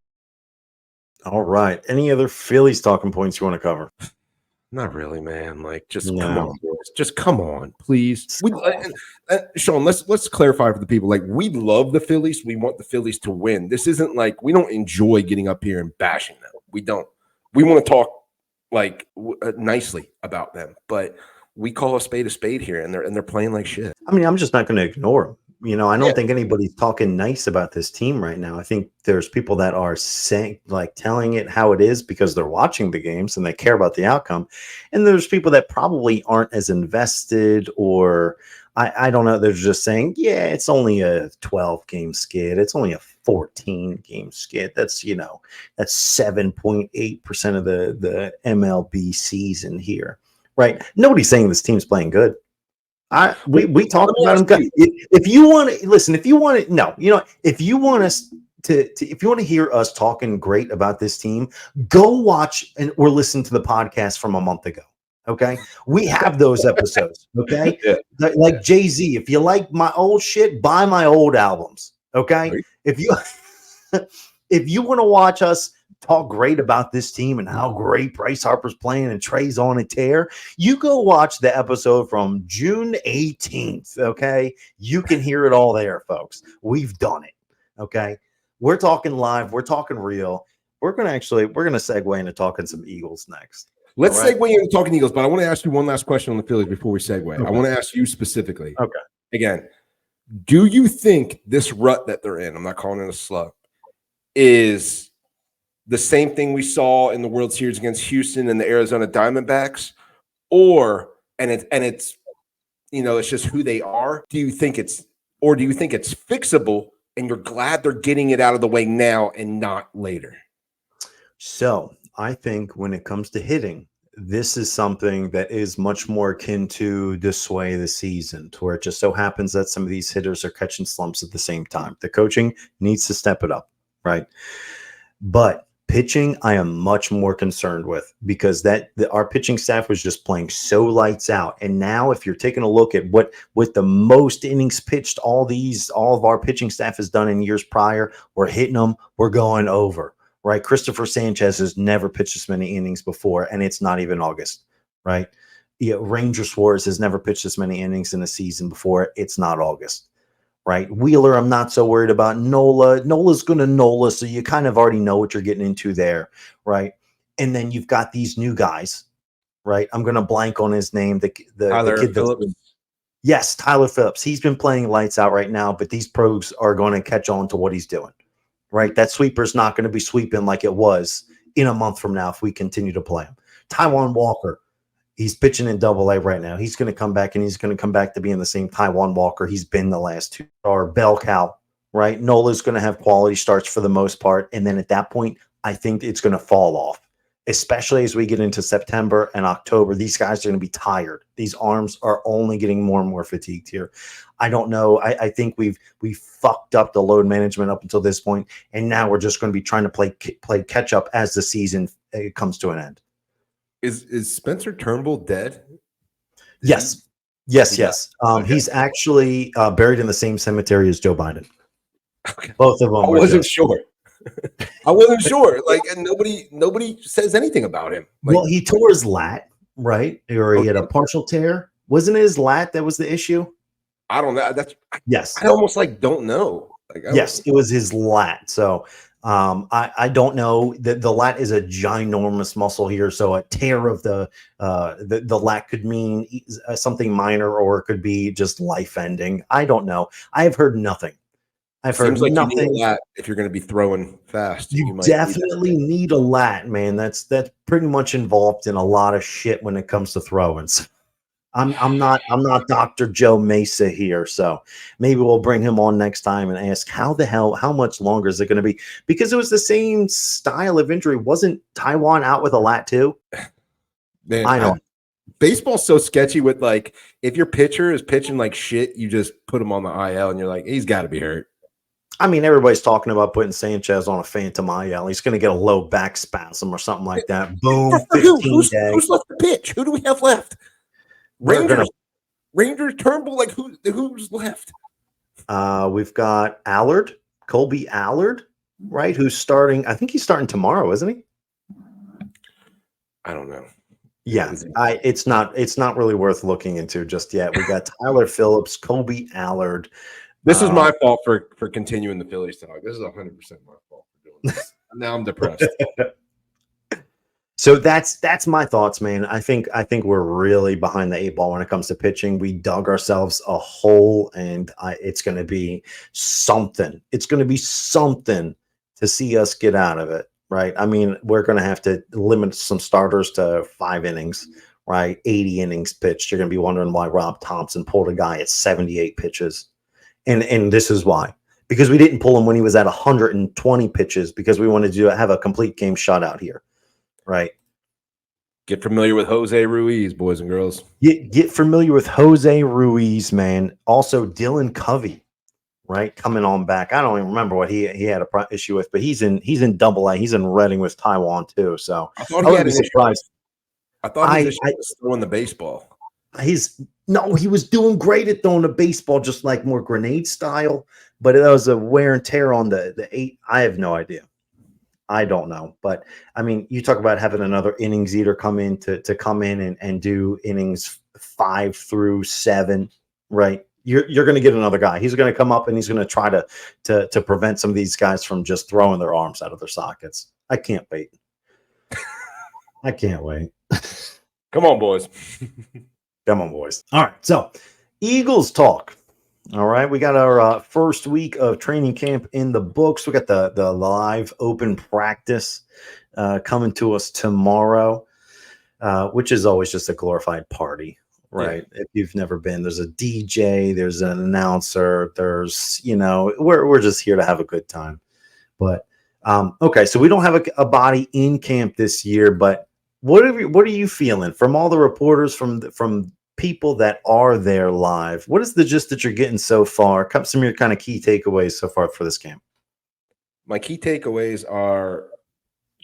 All right. Any other Phillies talking points you want to cover? Not really, man. Like, just come on, boys. Just come on, please. Shawn, let's clarify for the people. Like, we love the Phillies. We want the Phillies to win. This isn't like we don't enjoy getting up here and bashing them. We don't. We want to talk like nicely about them, but we call a spade here, and they're playing like shit. I mean, I'm just not going to ignore them. You know, I don't think anybody's talking nice about this team right now. I think there's people that are saying, like, telling it how it is because they're watching the games and they care about the outcome. And there's people that probably aren't as invested, or I don't know. They're just saying, yeah, it's only a 12-game skid. It's only a 14-game skid. That's, that's 7.8% of the MLB season here, right? Nobody's saying this team's playing good. We talk about them. If you want to listen, if you want to, if you want us if you want to hear us talking great about this team, go watch or listen to the podcast from a month ago. Okay, we have those episodes. Okay, like Jay-Z. If you like my old shit, buy my old albums. Okay, if you want to watch us talk great about this team and how great Bryce Harper's playing and Trea's on a tear, you go watch the episode from June 18th, okay? You can hear it all there, folks. We've done it, okay? We're talking live. We're talking real. We're going to segue into talking some Eagles next. Let's segue into talking Eagles, but I want to ask you one last question on the Phillies before we segue. Okay. I want to ask you specifically. Okay. Again, do you think this rut that they're in, I'm not calling it a slump, is the same thing we saw in the World Series against Houston and the Arizona Diamondbacks, it's it's just who they are? Do you think it's fixable and you're glad they're getting it out of the way now and not later? So I think when it comes to hitting, this is something that is much more akin to the sway of the season, to where it just so happens that some of these hitters are catching slumps at the same time. The coaching needs to step it up, right? But pitching, I am much more concerned with, because our pitching staff was just playing so lights out. And now if you're taking a look at what the most innings pitched all of our pitching staff has done in years prior, we're hitting them, we're going over, right? Christopher Sanchez has never pitched this many innings before, and it's not even August, right? Ranger Suarez has never pitched this many innings in a season before. It's not August. Right. Wheeler, I'm not so worried about. Nola's going to Nola, so you kind of already know what you're getting into there. Right. And then you've got these new guys. Right. I'm going to blank on his name. The kid Phillips. Yes, Tyler Phillips. He's been playing lights out right now, but these pros are going to catch on to what he's doing. Right. That sweeper's not going to be sweeping like it was in a month from now if we continue to play him. Taijuan Walker. He's pitching in Double-A right now. He's going to come back, and he's going to come back to being the same Taijuan Walker he's been the last two. Or bell cow, right? Nola's going to have quality starts for the most part, and then at that point, I think it's going to fall off. especially as we get into September and October. These guys are going to be tired. These arms are only getting more and more fatigued here. I don't know. I think we fucked up the load management up until this point, and now we're just going to be trying to play catch up as the season comes to an end. Is Spencer Turnbull dead? Yes. He's actually buried in the same cemetery as Joe Biden. Okay. Both of them. I wasn't sure. I wasn't sure. Like, and nobody says anything about him. Like, well, he tore his lat, right? Or he had a partial tear. Wasn't it his lat that was the issue? I don't know. Yes. I almost don't know. Yes, it was his lat. So I don't know. The lat is a ginormous muscle here. So a tear of the lat could mean something minor, or it could be just life ending. I don't know. I have heard nothing. I've heard like nothing. You need a lat if you're going to be throwing fast. You definitely need a lat, man. That's pretty much involved in a lot of shit when it comes to throwing. I'm not Dr. Joe Mesa here, so maybe we'll bring him on next time and ask how much longer is it going to be? Because it was the same style of injury. Wasn't Taiwan out with a lat too? Man, I know. Baseball's so sketchy with, like, if your pitcher is pitching like shit, you just put him on the IL and you're like, he's got to be hurt. I mean, everybody's talking about putting Sanchez on a phantom IL. He's going to get a low back spasm or something like that. Boom. 15 who's left to pitch? Who do we have left? Rangers, Turnbull, like who's left? We've got Allard, Colby Allard, right? Who's starting? I think he's starting tomorrow, isn't he? I don't know. Yeah, it's not really worth looking into just yet. We got Tyler Phillips, Colby Allard. This is my fault for continuing the Phillies talk. This is 100% my fault for doing this. Now I'm depressed. So that's my thoughts, man. I think we're really behind the eight ball when it comes to pitching. We dug ourselves a hole, and it's going to be something. It's going to be something to see us get out of it, right? I mean, we're going to have to limit some starters to 5 innings, right? 80 innings pitched. You're going to be wondering why Rob Thomson pulled a guy at 78 pitches, and this is why. Because we didn't pull him when he was at 120 pitches, because we wanted to have a complete game shutout here. Right. Get familiar with Jose Ruiz, boys and girls. Get familiar with Jose Ruiz, man. Also, Dylan Covey, right, coming on back. I don't even remember what he had a issue with, but he's in Double A. He's in Reading with Taiwan too. So I thought he had an surprised. I thought he was throwing the baseball. He was doing great at throwing the baseball, just like more grenade style. But it was a wear and tear on the 8. I have no idea. I don't know, but I mean, you talk about having another innings eater come in to come in and do innings 5 through 7, right? You're going to get another guy. He's going to come up and he's going to try to prevent some of these guys from just throwing their arms out of their sockets. I can't wait. I can't wait. Come on, boys. Come on, boys. All right, so Eagles talk. All right, we got our first week of training camp in the books. We got the live open practice coming to us tomorrow, which is always just a glorified party, right? Yeah. If you've never been, there's a DJ, there's an announcer, there's, we're just here to have a good time. But okay, so we don't have a body in camp this year, but what are you feeling from all the reporters, from people that are there live? What is the gist that you're getting so far? Some of your kind of key takeaways so far for this camp. My key takeaways are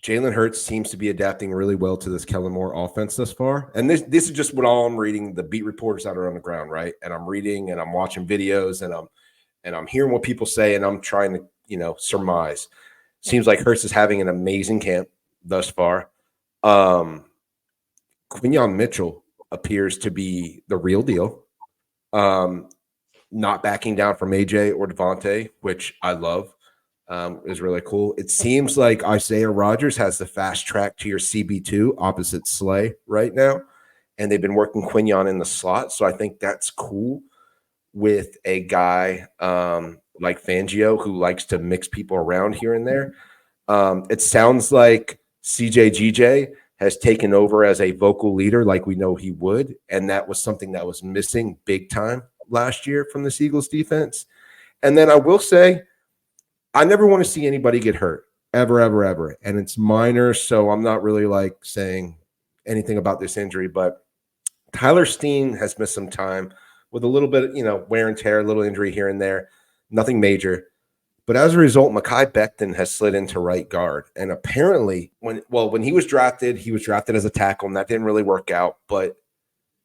Jalen Hurts seems to be adapting really well to this Kellen Moore offense thus far. And this is just what all I'm reading, the beat reporters that are on the ground, right? And I'm reading and I'm watching videos and I'm hearing what people say and I'm trying to, surmise. Seems like Hurts is having an amazing camp thus far. Quinyon Mitchell appears to be the real deal. Not backing down from AJ or Devontae, which I love, is really cool. It seems like Isaiah Rodgers has the fast track to your CB2 opposite Slay right now, and they've been working Quinyon in the slot, so I think that's cool with a guy like Fangio who likes to mix people around here and there. It sounds like CJGJ has taken over as a vocal leader like we know he would, and that was something that was missing big time last year from the Eagles defense. And then I will say, I never want to see anybody get hurt. ever. And it's minor, so I'm not really like saying anything about this injury, but Tyler Steen has missed some time with a little bit, wear and tear, a little injury here and there, nothing major. But as a result, Mekhi Becton has slid into right guard. And apparently when he was drafted as a tackle, and that didn't really work out, but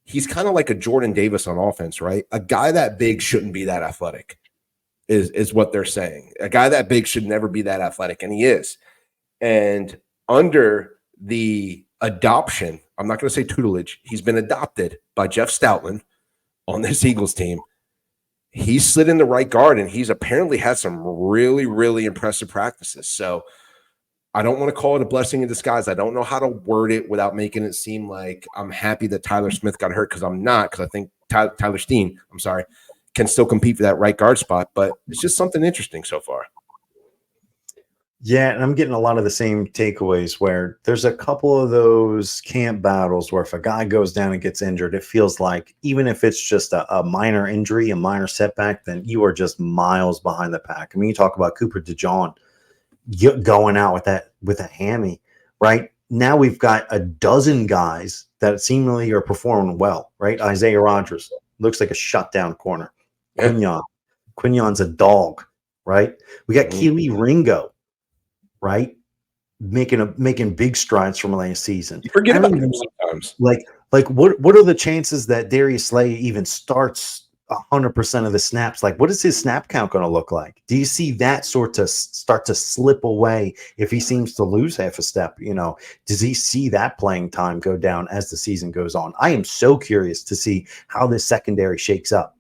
he's kind of like a Jordan Davis on offense, right? A guy that big shouldn't be that athletic is what they're saying. A guy that big should never be that athletic, and he is. And under the adoption, I'm not going to say tutelage, he's been adopted by Jeff Stoutland on this Eagles team. He slid in the right guard, and he's apparently had some really, really impressive practices. So I don't want to call it a blessing in disguise. I don't know how to word it without making it seem like I'm happy that Tyler Smith got hurt, because I'm not, because I think Tyler Steen, can still compete for that right guard spot. But it's just something interesting so far. Yeah, and I'm getting a lot of the same takeaways where there's a couple of those camp battles where if a guy goes down and gets injured, it feels like even if it's just a minor injury, a minor setback, then you are just miles behind the pack. I mean, you talk about Cooper DeJean going out with a hammy, right? Now we've got a dozen guys that seemingly are performing well, right? Isaiah Rodgers looks like a shutdown corner. Yeah. Quignon's a dog, right? We got Keely Ringo, right? Making big strides from last season. You forget about him sometimes. Like what are the chances that Darius Slay even starts 100% of the snaps? Like, what is his snap count going to look like? Do you see that sort of start to slip away if he seems to lose half a step? Does he see that playing time go down as the season goes on? I am so curious to see how this secondary shakes up.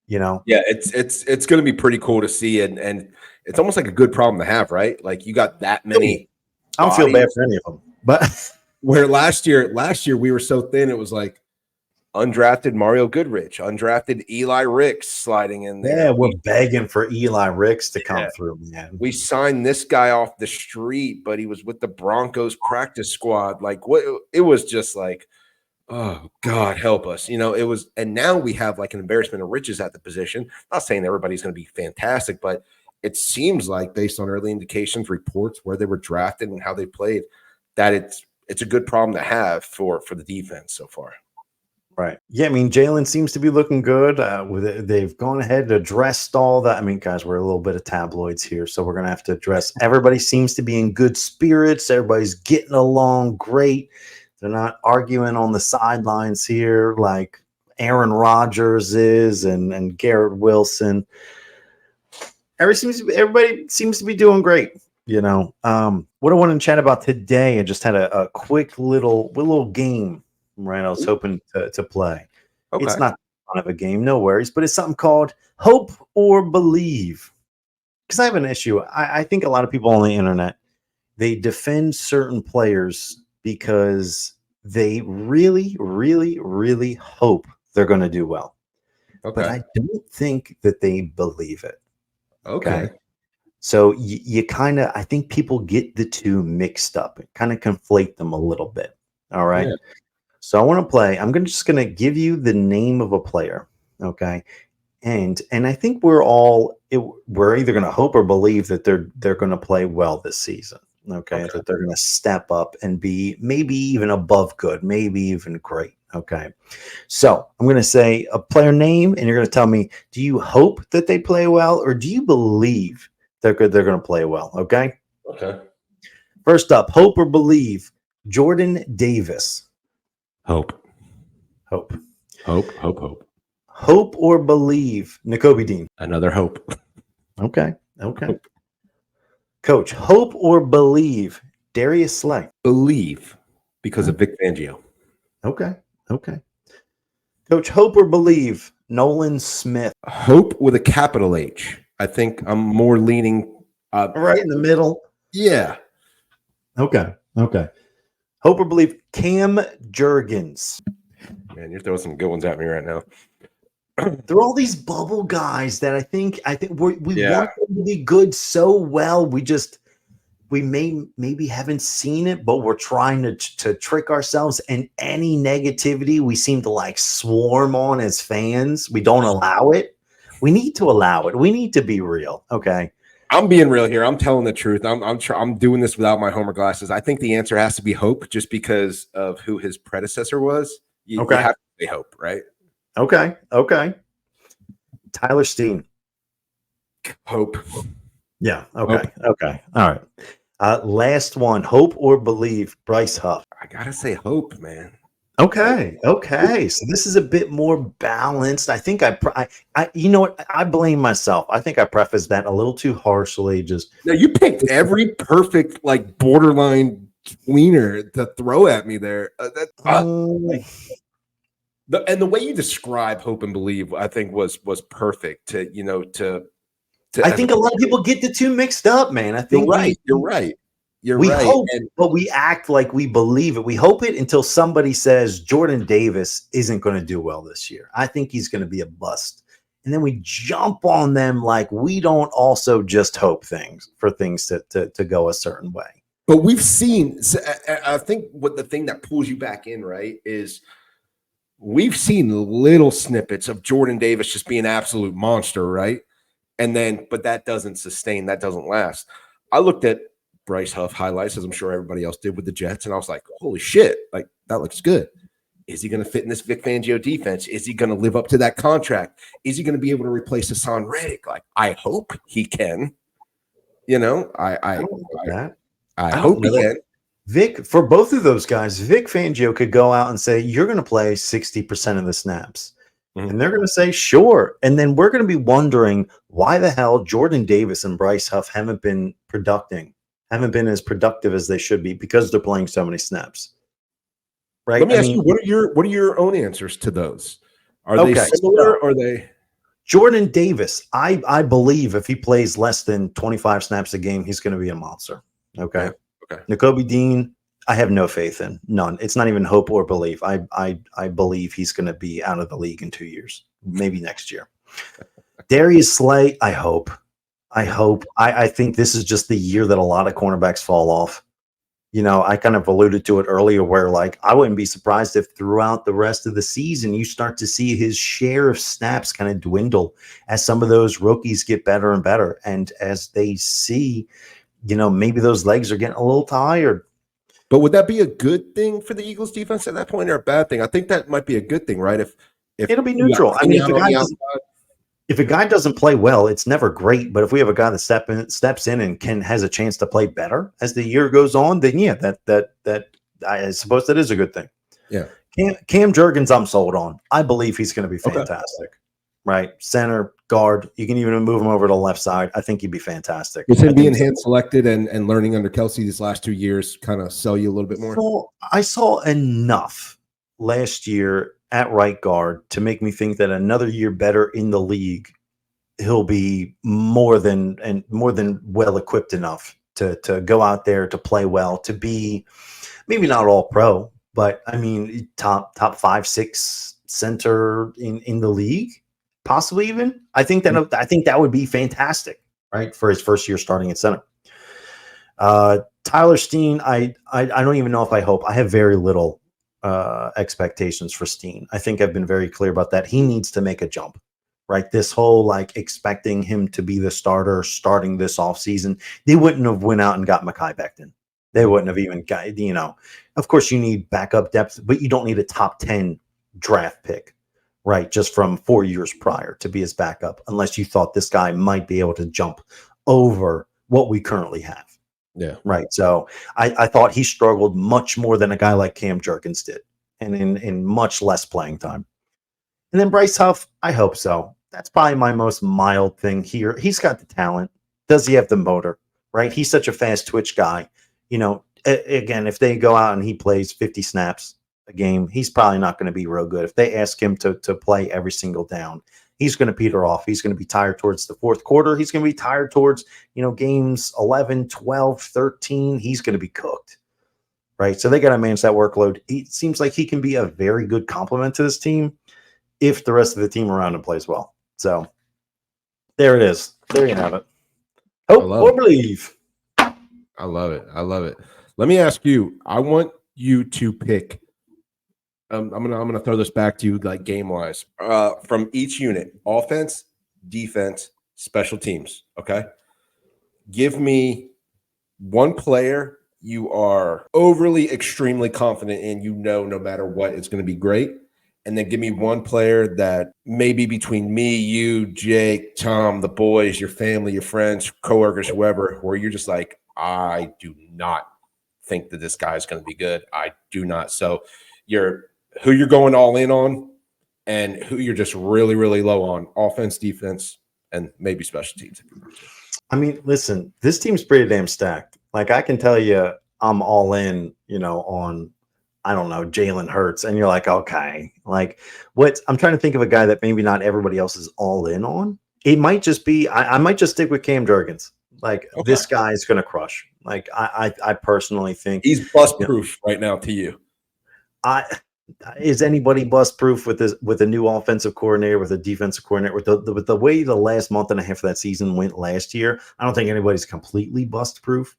Yeah, it's going to be pretty cool to see, and it's almost like a good problem to have, right? Like you got that many. I don't feel bad for any of them, but where last year we were so thin, it was like undrafted Mario Goodrich, undrafted Eli Ricks sliding in there. Yeah, we're begging for Eli Ricks to come through, man. We signed this guy off the street, but he was with the Broncos practice squad. Like what? It was just like, oh God, help us. It was, and now we have like an embarrassment of riches at the position. Not saying everybody's going to be fantastic, but it seems like based on early indications, reports where they were drafted and how they played, that it's a good problem to have for the defense so far. Right. Yeah, I mean, Jalen seems to be looking good. They've gone ahead and addressed all that. I mean, guys, we're a little bit of tabloids here, so we're going to have to address. Everybody seems to be in good spirits. Everybody's getting along great. They're not arguing on the sidelines here like Aaron Rodgers is and Garrett Wilson. Everybody seems to be doing great. What I want to chat about today, I just had a quick little game. Right, I was hoping to play. Okay. It's not fun of a game, no worries, but it's something called Hope or Believe. Because I have an issue. I think a lot of people on the internet, they defend certain players because they really, really, really hope they're going to do well. Okay. But I don't think that they believe it. Okay. So you kind of, I think people get the two mixed up and kind of conflate them a little bit. All right. Yeah. So I want to play. I'm just going to give you the name of a player, okay? And I think we're either going to hope or believe that they're going to play well this season, okay? That they're going to step up and be maybe even above good, maybe even great, okay? So I'm going to say a player name, and you're going to tell me, do you hope that they play well, or do you believe they're going to play well, okay? Okay. First up, hope or believe, Jordan Davis. Hope. Hope. Hope. Hope. Hope. Hope or believe, Nakobe Dean. Another hope. Okay. Okay. Hope. Coach, hope or believe, Darius Slay. Believe because of Vic Fangio. Okay. Okay. Coach, hope or believe, Nolan Smith. Hope with a capital H. I think I'm more leaning right in the middle. Yeah. Okay. Okay. Hope or believe, Cam Jurgens. Man, you're throwing some good ones at me right now. There are all these bubble guys that I think we want them to be good so well. We maybe haven't seen it, but we're trying to trick ourselves. And any negativity we seem to like swarm on as fans, we don't allow it. We need to allow it. We need to be real. Okay. I'm being real here. I'm telling the truth. I'm doing this without my Homer glasses. I think the answer has to be Hope, just because of who his predecessor was. You have to say Hope, right? Okay. Tyler Steen. Hope. Yeah. Okay. Hope. Okay. All right. Last one. Hope or believe? Bryce Huff. I gotta say Hope, man. Okay. So this is a bit more balanced. I think you know what? I blame myself. I think I prefaced that a little too harshly. No, you picked every perfect, like, borderline tweener to throw at me there. And the way you describe Hope and Believe, I think was perfect to I think a lot of people get the two mixed up, man. I think you're right. We hope, but we act like we believe it. We hope it until somebody says Jordan Davis isn't going to do well this year. I think he's going to be a bust. And then we jump on them like we don't also just hope things to go a certain way. But we've seen, I think what the thing that pulls you back in, right, is we've seen little snippets of Jordan Davis just being an absolute monster, right? But that doesn't sustain, that doesn't last. I looked at Bryce Huff highlights, as I'm sure everybody else did with the Jets, and I was like, holy shit, like that looks good. Is he going to fit in this Vic Fangio defense? Is he going to live up to that contract? Is he going to be able to replace Hassan Reddick? Like, I hope he can. I hope he can. Vic, for both of those guys, Vic Fangio could go out and say, you're going to play 60% of the snaps. Mm-hmm. And they're going to say, sure. And then we're going to be wondering why the hell Jordan Davis and Bryce Huff haven't been as productive as they should be, because they're playing so many snaps. Right? Let me ask you, what are your own answers to those? Are they similar? Or are they Jordan Davis? I believe if he plays less than 25 snaps a game, he's going to be a monster. Okay. Nakobe Dean, I have no faith in. None. It's not even hope or belief. I believe he's going to be out of the league in 2 years, maybe next year. Darius Slay, I hope. I think this is just the year that a lot of cornerbacks fall off. I kind of alluded to it earlier where, like, I wouldn't be surprised if throughout the rest of the season you start to see his share of snaps kind of dwindle as some of those rookies get better and better. And as they see, maybe those legs are getting a little tired. But would that be a good thing for the Eagles defense at that point, or a bad thing? I think that might be a good thing, right? If it'll be neutral. I mean, if a guy doesn't play well, it's never great. But if we have a guy that steps in and has a chance to play better as the year goes on, then yeah, that I suppose that is a good thing. Yeah. Cam Jurgens, I'm sold on. I believe he's going to be fantastic. Okay. Right, center, guard. You can even move him over to the left side. I think he'd be fantastic. With him being hand selected and learning under Kelsey these last 2 years, kind of sell you a little bit more. So I saw enough last year at right guard to make me think that another year better in the league, he'll be more than well equipped enough to go out there, to play well, to be maybe not all pro, but I mean top 5-6 center in the league. Possibly even. I think that would be fantastic, right, for his first year starting at center. Tyler Steen, I don't even know if I hope. I have very little expectations for Steen. I think I've been very clear about that. He needs to make a jump, right? This whole like expecting him to be the starter starting this offseason, they wouldn't have went out and got Mekhi Becton. They wouldn't have even got, of course you need backup depth, but you don't need a top 10 draft pick. Right, just from 4 years prior to be his backup, unless you thought this guy might be able to jump over what we currently have. Yeah. Right. So I thought he struggled much more than a guy like Cam Jurgens did, and in much less playing time. And then Bryce Huff, I hope so. That's probably my most mild thing here. He's got the talent. Does he have the motor? Right. He's such a fast twitch guy. Again, if they go out and he plays 50 snaps a game, he's probably not going to be real good. If they ask him to play every single down, he's going to peter off. He's going to be tired towards the fourth quarter. He's going to be tired towards, games 11, 12, 13. He's going to be cooked. Right. So they got to manage that workload. It seems like he can be a very good complement to this team if the rest of the team around him plays well. So there it is. There you have it. Hope or believe. I love it. Let me ask you, I want you to pick. I'm gonna throw this back to you, like game wise, from each unit: offense, defense, special teams. Okay, Give me one player you are overly, extremely confident in, no matter what, it's going to be great. And then give me one player that maybe between me, you, Jake, Tom, the boys, your family, your friends, coworkers, whoever, where you're just like, I do not think that this guy is going to be good. I do not. So who you're going all in on and who you're just really, really low on, offense, defense, and maybe special teams. I mean, listen, this team's pretty damn stacked. Like, I can tell you, I'm all in, on, I don't know, Jalen Hurts. And you're like, okay, like I'm trying to think of a guy that maybe not everybody else is all in on. It might just be, I might just stick with Cam Jurgens. Like, this guy is going to crush. Like, I personally think he's bust proof right now to you. Is anybody bust proof with a new offensive coordinator, with a defensive coordinator, with the way the last month and a half of that season went last year? I don't think anybody's completely bust proof,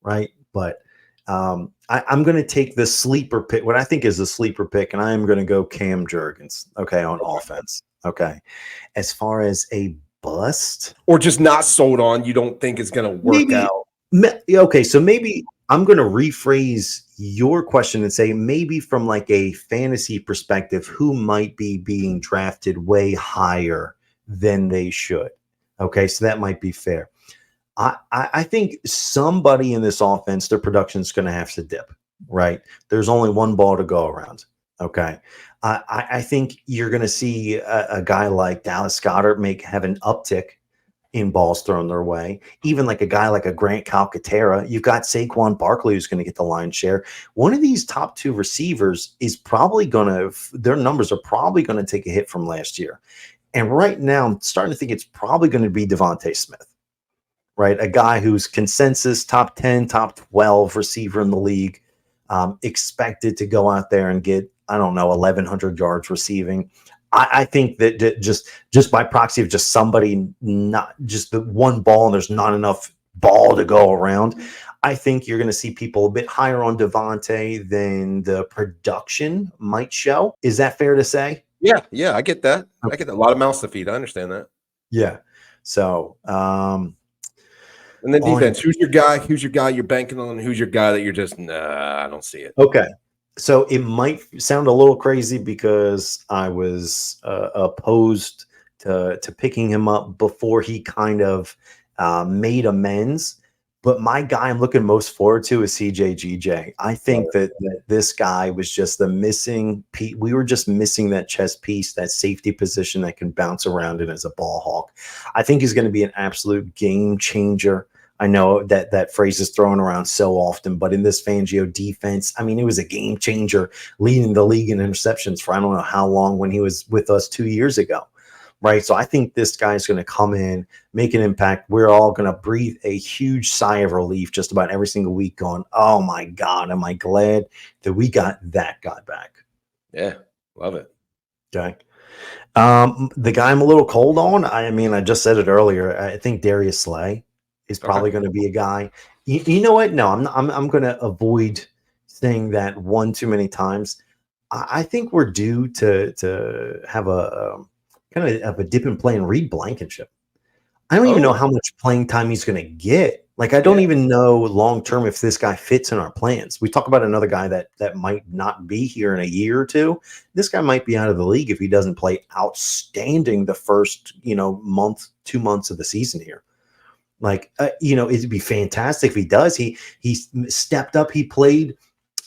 right? But I'm going to take the sleeper pick, what I think is a sleeper pick, and I am going to go Cam Jurgens, on offense. Okay. As far as a bust, or just not sold on, you don't think it's going to work out. Okay, so maybe I'm going to rephrase your question and say maybe from like a fantasy perspective, who might be being drafted way higher than they should. Okay, so that might be fair. I think somebody in this offense, their production is going to have to dip, right? There's only one ball to go around. Okay. I think you're going to see a guy like Dallas Goedert have an uptick in balls thrown their way. Even like a guy like a Grant Calcaterra, you've got Saquon Barkley who's going to get the lion's share. One of these top two receivers is probably their numbers are probably going to take a hit from last year. And right now I'm starting to think it's probably going to be Devontae Smith, right? A guy who's consensus top 10, top 12 receiver in the league, expected to go out there and get, 1,100 yards receiving. I think that just by proxy of just somebody, not just the one ball, and there's not enough ball to go around, I think you're going to see people a bit higher on Devontae than the production might show. Is that fair to say? Yeah, I get that. Okay. I get that. A lot of mouths to feed. I understand that. Yeah. So, and then defense. Who's your guy? Who's your guy you're banking on? Who's your guy that you're just, I don't see it. Okay. So it might sound a little crazy because I was opposed to picking him up before he kind of made amends. But my guy I'm looking most forward to is CJGJ. I think that this guy was just the missing piece. We were just missing that chess piece, that safety position that can bounce around it as a ball hawk. I think he's going to be an absolute game changer. I know that phrase is thrown around so often, but in this Fangio defense, I mean, it was a game changer, leading the league in interceptions for I don't know how long when he was with us 2 years ago, right? So I think this guy's going to come in, make an impact. We're all going to breathe a huge sigh of relief just about every single week going, oh my God, am I glad that we got that guy back. Yeah, love it. Okay. The guy I'm a little cold on, I mean, I just said it earlier, I think Darius Slay is probably going to be a guy. You know what? No, I'm going to avoid saying that one too many times. I think we're due to have a kind of a dip in play and Reed Blankenship. I don't even know how much playing time he's going to get. Like, I don't even know long term if this guy fits in our plans. We talk about another guy that might not be here in a year or two. This guy might be out of the league if he doesn't play outstanding the first, month, 2 months of the season here. Like, it'd be fantastic if he does. He stepped up. He played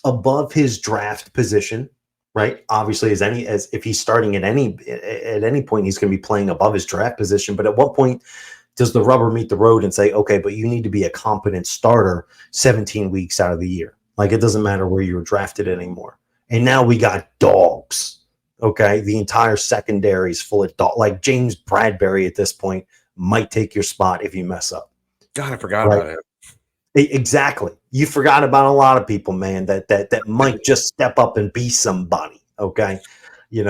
above his draft position, right? Obviously, as if he's starting at any point, he's going to be playing above his draft position. But at what point does the rubber meet the road and say, okay, but you need to be a competent starter 17 weeks out of the year? Like, it doesn't matter where you were drafted anymore. And now we got dogs. Okay, the entire secondary is full of dogs. Like James Bradbury at this point might take your spot if you mess up. God, I forgot about him. Exactly. You forgot about a lot of people, man, that might just step up and be somebody. Okay.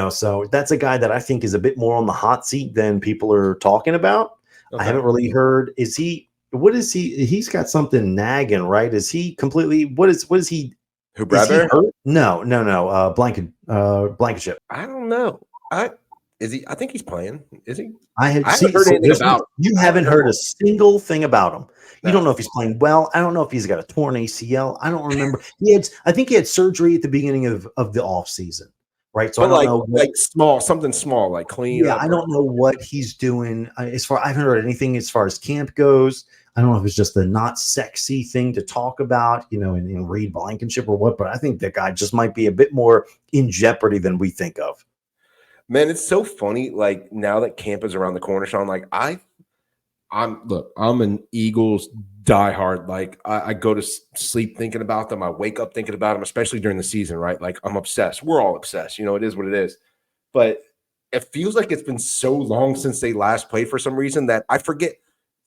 So that's a guy that I think is a bit more on the hot seat than people are talking about. Okay. I haven't really heard. He's got something nagging, right? Is he completely, what is he? Who, Bradbury? No. Blankenship. I don't know. Is he? I think he's playing. Is he? I haven't heard anything about him. You haven't heard a single thing about him. You No. don't know if he's playing well. I don't know if he's got a torn ACL. I don't remember. I think he had surgery at the beginning of the offseason, right? So But I don't know. something small, like clean. Yeah, I don't know what he's doing. I haven't heard anything as far as camp goes. I don't know if it's just a not sexy thing to talk about, in Reed Blankenship or what, but I think that guy just might be a bit more in jeopardy than we think of. Man, it's so funny. Like now that camp is around the corner, Shawn, like I'm an Eagles diehard. Like I go to sleep thinking about them. I wake up thinking about them, especially during the season, right? Like I'm obsessed. We're all obsessed. It is what it is. But it feels like it's been so long since they last played for some reason that I forget.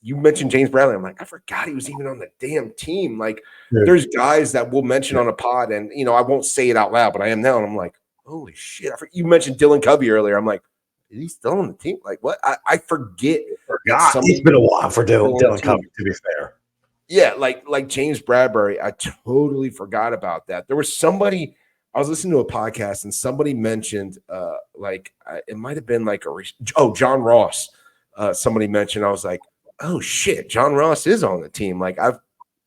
You mentioned James Bradley. I'm like, I forgot he was even on the damn team. Like there's guys that we'll mention on a pod and, I won't say it out loud, but I am now. And I'm like, holy shit. You mentioned Dylan Covey earlier. I'm like, is he still on the team? Like what? I forget. It's been a while for Dylan Covey, to be fair. Yeah, like James Bradbury. I totally forgot about that. There was somebody, I was listening to a podcast and somebody mentioned it might have been John Ross. Somebody mentioned, I was like, oh shit, John Ross is on the team. Like I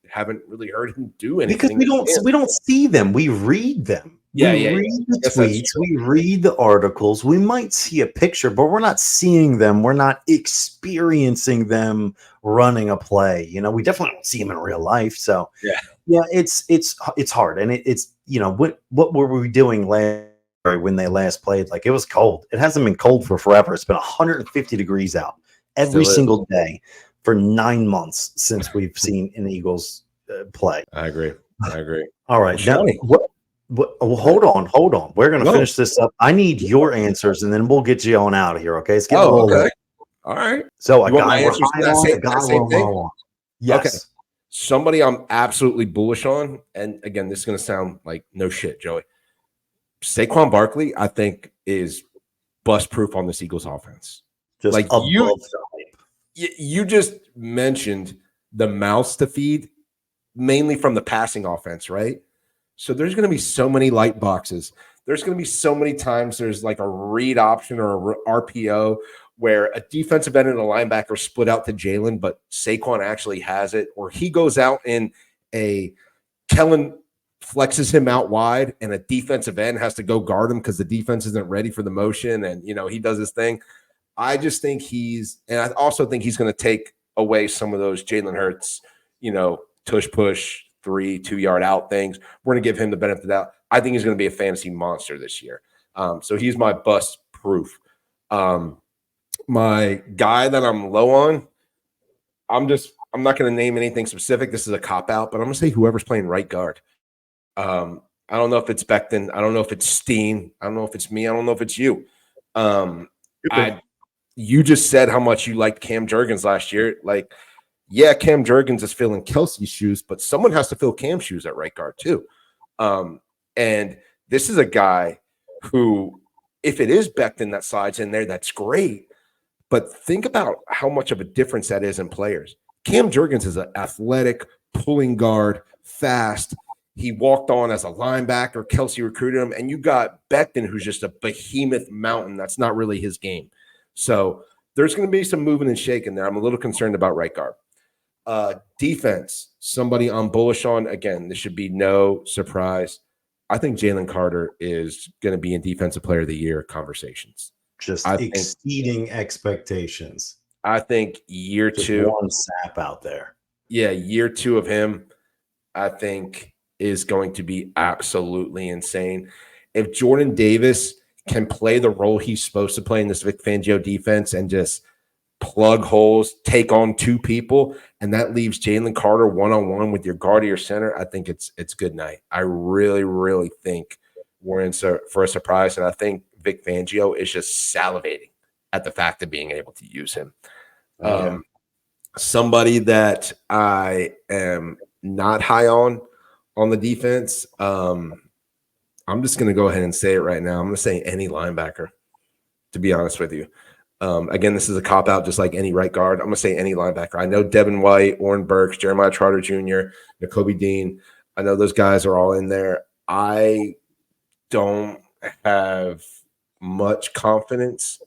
haven't really heard him do anything. Because we don't see them. We read them. We read the tweets. We read the articles. We might see a picture, but we're not seeing them. We're not experiencing them running a play. We definitely don't see them in real life. So it's hard. And it's what were we doing when they last played? Like it was cold. It hasn't been cold for forever. It's been 150 degrees out every single day for 9 months since we've seen an Eagles play. I agree. All right. Now, hold on. We're going to finish this up. I need your answers, and then we'll get you on out of here, okay? It's getting a little late. All right. So a guy we're high on, a guy we're low on. Yes. Okay. Somebody I'm absolutely bullish on, and again, this is going to sound like no shit, Joey. Saquon Barkley, I think, is bust-proof on this Eagles offense. Just like you just mentioned the mouths to feed, mainly from the passing offense, right? So there's going to be so many light boxes. There's going to be so many times there's like a read option or a RPO where a defensive end and a linebacker split out to Jalen, but Saquon actually has it, or he goes out in Kellen flexes him out wide and a defensive end has to go guard him because the defense isn't ready for the motion and, he does his thing. I just think and I also think he's going to take away some of those Jalen Hurts, tush push, 2-yard out things. We're going to give him the benefit of the doubt. I think he's going to be a fantasy monster this year. So he's my bust proof. My guy that I'm low on, I'm not going to name anything specific. This is a cop out, but I'm going to say whoever's playing right guard. I don't know if it's Becton. I don't know if it's Steen. I don't know if it's me. I don't know if it's you. You just said how much you liked Cam Jurgens last year. Like, yeah, Cam Jurgens is filling Kelsey's shoes, but someone has to fill Cam's shoes at right guard too. And this is a guy who, if it is Becton that slides in there, that's great. But think about how much of a difference that is in players. Cam Jurgens is an athletic pulling guard, fast. He walked on as a linebacker. Kelsey recruited him. And you got Becton, who's just a behemoth mountain. That's not really his game. So there's going to be some moving and shaking there. I'm a little concerned about right guard. Defense, somebody I'm bullish on. Again, this should be no surprise. I think Jalen Carter is going to be in Defensive Player of the Year conversations. Just exceeding expectations. I think year just 2. One sap out there. Yeah, year 2 of him, I think, is going to be absolutely insane. If Jordan Davis can play the role he's supposed to play in this Vic Fangio defense and just plug holes, take on 2 people, and that leaves Jalen Carter one-on-one with your guard or your center, I think it's good night. I really, really think we're in for a surprise, and I think Vic Fangio is just salivating at the fact of being able to use him. Somebody that I am not high on the defense, I'm just going to go ahead and say it right now. I'm going to say any linebacker, to be honest with you. Again, this is a cop-out just like any right guard. I'm going to say any linebacker. I know Devin White, Orrin Burks, Jeremiah Trotter Jr., Nakobe Dean. I know those guys are all in there. I don't have much confidence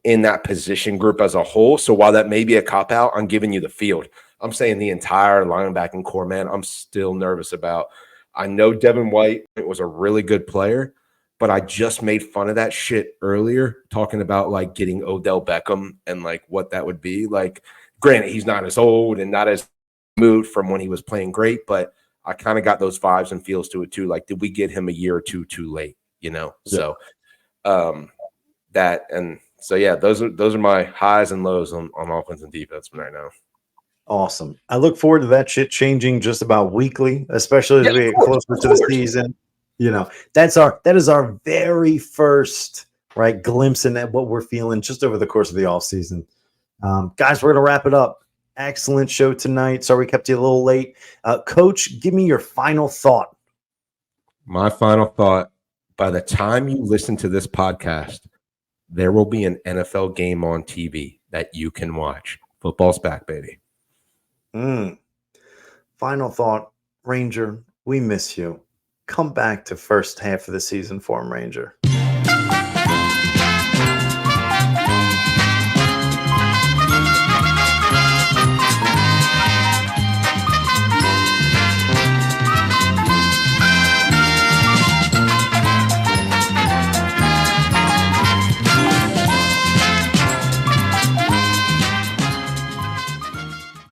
in that position group as a whole. So while that may be a cop out, I'm giving you the field. I'm saying the entire linebacking core, man, I'm still nervous about. I know Devin White was a really good player, but I just made fun of that shit earlier, talking about like getting Odell Beckham and like what that would be. Like, granted, he's not as old and not as moved from when he was playing great, but I kind of got those vibes and feels to it too. Like, did we get him a year or two too late? You know? Yeah. So that and so yeah, those are my highs and lows on offense and defense right now. Awesome. I look forward to that shit changing just about weekly, especially as we get closer to the season. You know, that is our very first glimpse in at what we're feeling just over the course of the off season. Guys, we're gonna wrap it up. Excellent show tonight. Sorry we kept you a little late. Coach, give me your final thought. My final thought: by the time you listen to this podcast, there will be an NFL game on TV that you can watch. Football's back, baby. Final thought, Ranger, we miss you. Come back to first half of the season for him, Ranger.